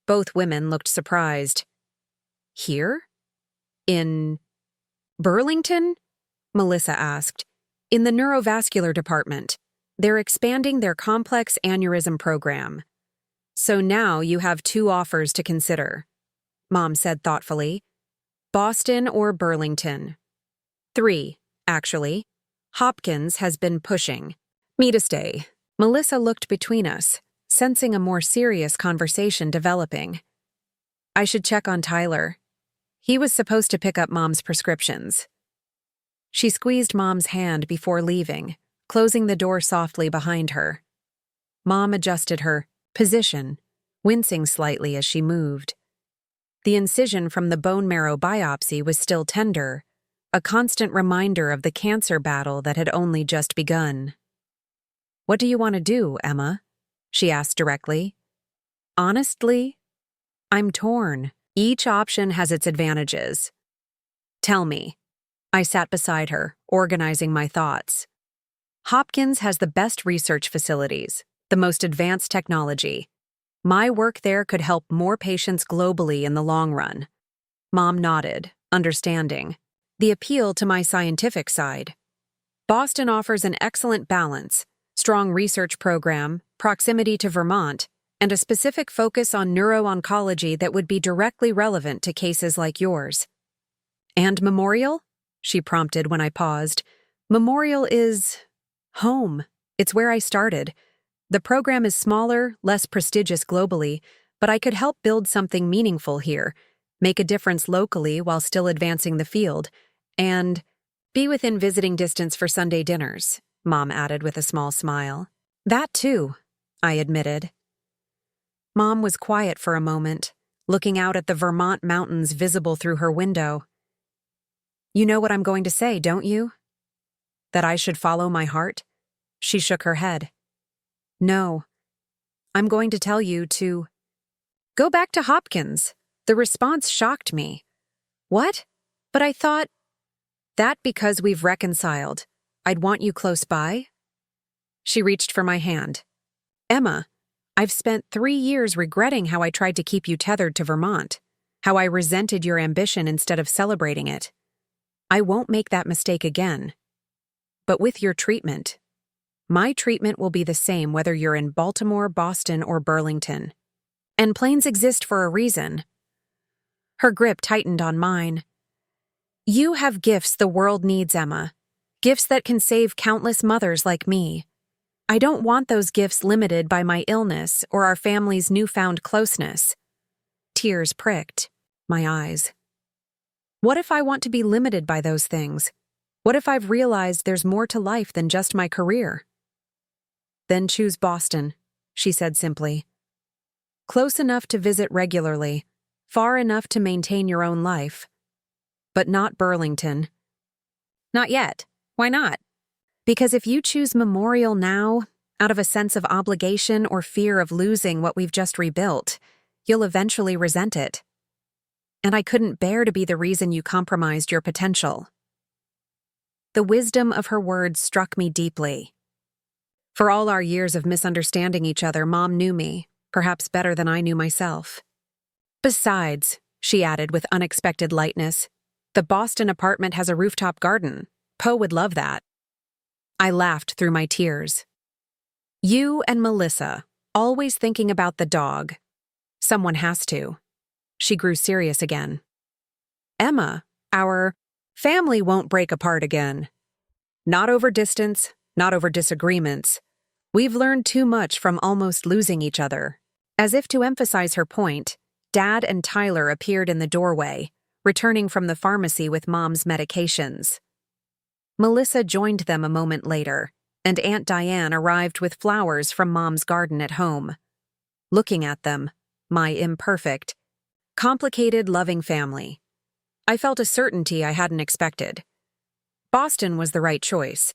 S1: Both women looked surprised. Here? In Burlington? Melissa asked. In the neurovascular department. They're expanding their complex aneurysm program. So now you have 2 offers to consider, Mom said thoughtfully. Boston or Burlington? 3, actually. Hopkins has been pushing me to stay. Melissa looked between us, sensing a more serious conversation developing. I should check on Tyler. He was supposed to pick up Mom's prescriptions. She squeezed Mom's hand before leaving, closing the door softly behind her. Mom adjusted her position, wincing slightly as she moved. The incision from the bone marrow biopsy was still tender, a constant reminder of the cancer battle that had only just begun. What do you want to do, Emma? She asked directly. Honestly, I'm torn. Each option has its advantages. Tell me. I sat beside her, organizing my thoughts. Hopkins has the best research facilities, the most advanced technology. My work there could help more patients globally in the long run. Mom nodded, understanding. The appeal to my scientific side. Boston offers an excellent balance, strong research program, proximity to Vermont, and a specific focus on neuro-oncology that would be directly relevant to cases like yours. And Memorial? She prompted when I paused. Memorial is home. It's where I started. The program is smaller, less prestigious globally, but I could help build something meaningful here, make a difference locally while still advancing the field, and be within visiting distance for Sunday dinners, Mom added with a small smile. That too, I admitted. Mom was quiet for a moment, looking out at the Vermont mountains visible through her window. You know what I'm going to say, don't you? That I should follow my heart? She shook her head. No. I'm going to tell you to go back to Hopkins. The response shocked me. What? But I thought that because we've reconciled, I'd want you close by? She reached for my hand. Emma, I've spent 3 years regretting how I tried to keep you tethered to Vermont, how I resented your ambition instead of celebrating it. I won't make that mistake again. But with your treatment, my treatment will be the same whether you're in Baltimore, Boston, or Burlington. And planes exist for a reason. Her grip tightened on mine. You have gifts the world needs, Emma. Gifts that can save countless mothers like me. I don't want those gifts limited by my illness or our family's newfound closeness. Tears pricked my eyes. What if I want to be limited by those things? What if I've realized there's more to life than just my career? Then choose Boston, she said simply. Close enough to visit regularly, far enough to maintain your own life. But not Burlington. Not yet. Why not? Because if you choose Memorial now, out of a sense of obligation or fear of losing what we've just rebuilt, you'll eventually resent it. And I couldn't bear to be the reason you compromised your potential. The wisdom of her words struck me deeply. For all our years of misunderstanding each other, Mom knew me, perhaps better than I knew myself. Besides, she added with unexpected lightness, the Boston apartment has a rooftop garden. Poe would love that. I laughed through my tears. You and Melissa, always thinking about the dog. Someone has to. She grew serious again. Emma, our family won't break apart again. Not over distance, not over disagreements. We've learned too much from almost losing each other. As if to emphasize her point, Dad and Tyler appeared in the doorway, returning from the pharmacy with Mom's medications. Melissa joined them a moment later, and Aunt Diane arrived with flowers from Mom's garden at home. Looking at them, my imperfect, complicated, loving family, I felt a certainty I hadn't expected. Boston was the right choice,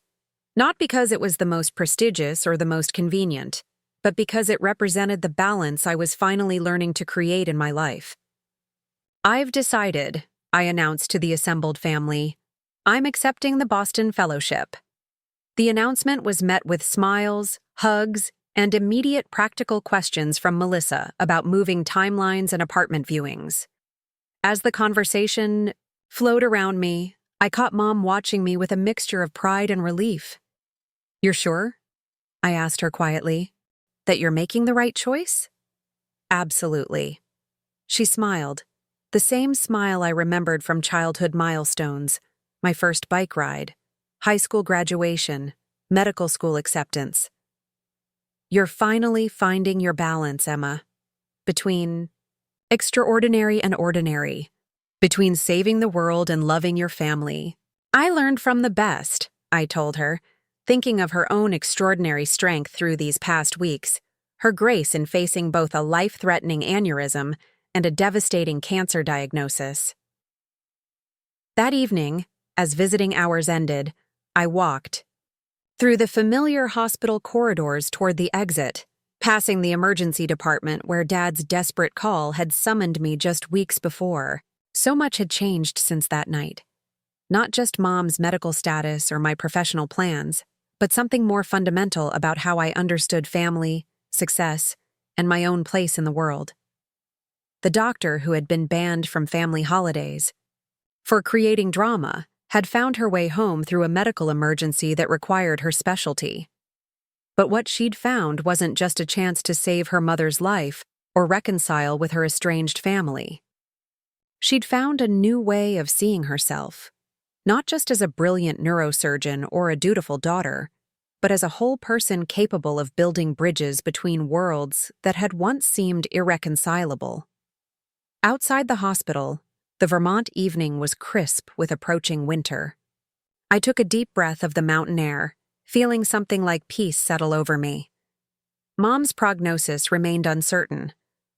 S1: not because it was the most prestigious or the most convenient, but because it represented the balance I was finally learning to create in my life. "I've decided," I announced to the assembled family, "I'm accepting the Boston Fellowship." The announcement was met with smiles, hugs, and immediate practical questions from Melissa about moving timelines and apartment viewings. As the conversation flowed around me, I caught Mom watching me with a mixture of pride and relief. "You're sure?" I asked her quietly. "That you're making the right choice?" "Absolutely." She smiled, the same smile I remembered from childhood milestones, my first bike ride, high school graduation, medical school acceptance. "You're finally finding your balance, Emma, between extraordinary and ordinary, between saving the world and loving your family. I learned from the best," I told her, thinking of her own extraordinary strength through these past weeks, her grace in facing both a life-threatening aneurysm and a devastating cancer diagnosis. That evening, as visiting hours ended, I walked through the familiar hospital corridors toward the exit, passing the emergency department where Dad's desperate call had summoned me just weeks before. So much had changed since that night. Not just Mom's medical status or my professional plans, but something more fundamental about how I understood family, success, and my own place in the world. The doctor who had been banned from family holidays for creating drama had found her way home through a medical emergency that required her specialty. But what she'd found wasn't just a chance to save her mother's life or reconcile with her estranged family. She'd found a new way of seeing herself, not just as a brilliant neurosurgeon or a dutiful daughter, but as a whole person capable of building bridges between worlds that had once seemed irreconcilable. Outside the hospital, the Vermont evening was crisp with approaching winter. I took a deep breath of the mountain air, feeling something like peace settle over me. Mom's prognosis remained uncertain,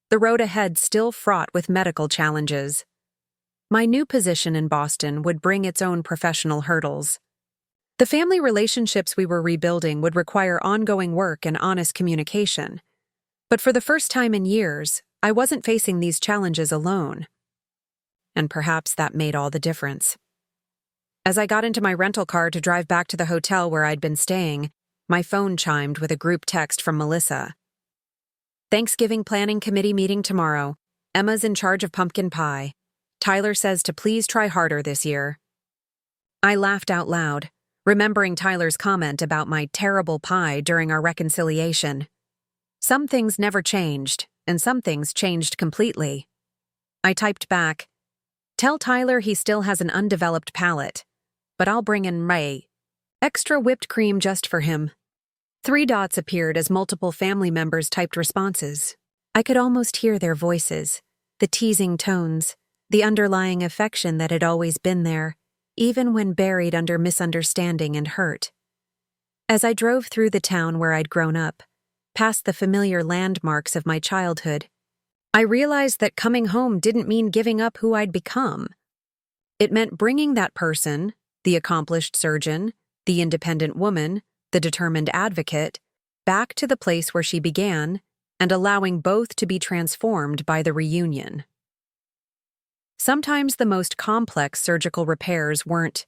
S1: the road ahead still fraught with medical challenges. My new position in Boston would bring its own professional hurdles. The family relationships we were rebuilding would require ongoing work and honest communication. But for the first time in years, I wasn't facing these challenges alone. And perhaps that made all the difference. As I got into my rental car to drive back to the hotel where I'd been staying, my phone chimed with a group text from Melissa. "Thanksgiving Planning Committee meeting tomorrow. Emma's in charge of pumpkin pie. Tyler says to please try harder this year." I laughed out loud, remembering Tyler's comment about my terrible pie during our reconciliation. Some things never changed, and some things changed completely. I typed back, "Tell Tyler he still has an undeveloped palate, but I'll bring in extra whipped cream just for him." 3 dots appeared as multiple family members typed responses. I could almost hear their voices, the teasing tones, the underlying affection that had always been there, even when buried under misunderstanding and hurt. As I drove through the town where I'd grown up, past the familiar landmarks of my childhood, I realized that coming home didn't mean giving up who I'd become. It meant bringing that person, the accomplished surgeon, the independent woman, the determined advocate, back to the place where she began and allowing both to be transformed by the reunion. Sometimes the most complex surgical repairs weren't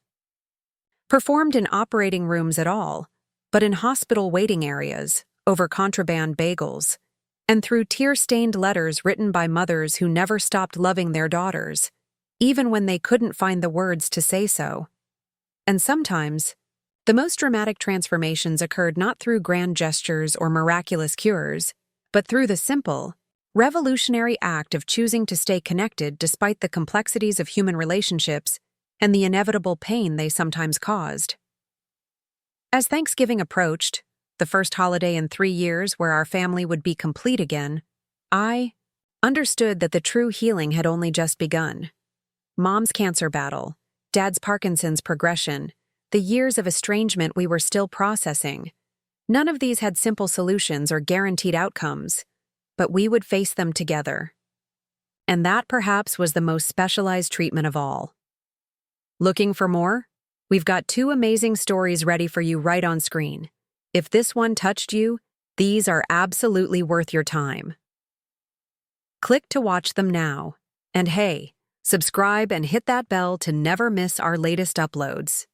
S1: performed in operating rooms at all, but in hospital waiting areas, over contraband bagels, and through tear-stained letters written by mothers who never stopped loving their daughters, even when they couldn't find the words to say so. And sometimes, the most dramatic transformations occurred not through grand gestures or miraculous cures, but through the simple, revolutionary act of choosing to stay connected despite the complexities of human relationships and the inevitable pain they sometimes caused. As Thanksgiving approached, the first holiday in 3 years where our family would be complete again, I understood that the true healing had only just begun. Mom's cancer battle, Dad's Parkinson's progression, the years of estrangement we were still processing. None of these had simple solutions or guaranteed outcomes, but we would face them together. And that perhaps was the most specialized treatment of all. Looking for more? We've got two amazing stories ready for you right on screen. If this one touched you, these are absolutely worth your time. Click to watch them now. And hey, subscribe and hit that bell to never miss our latest uploads.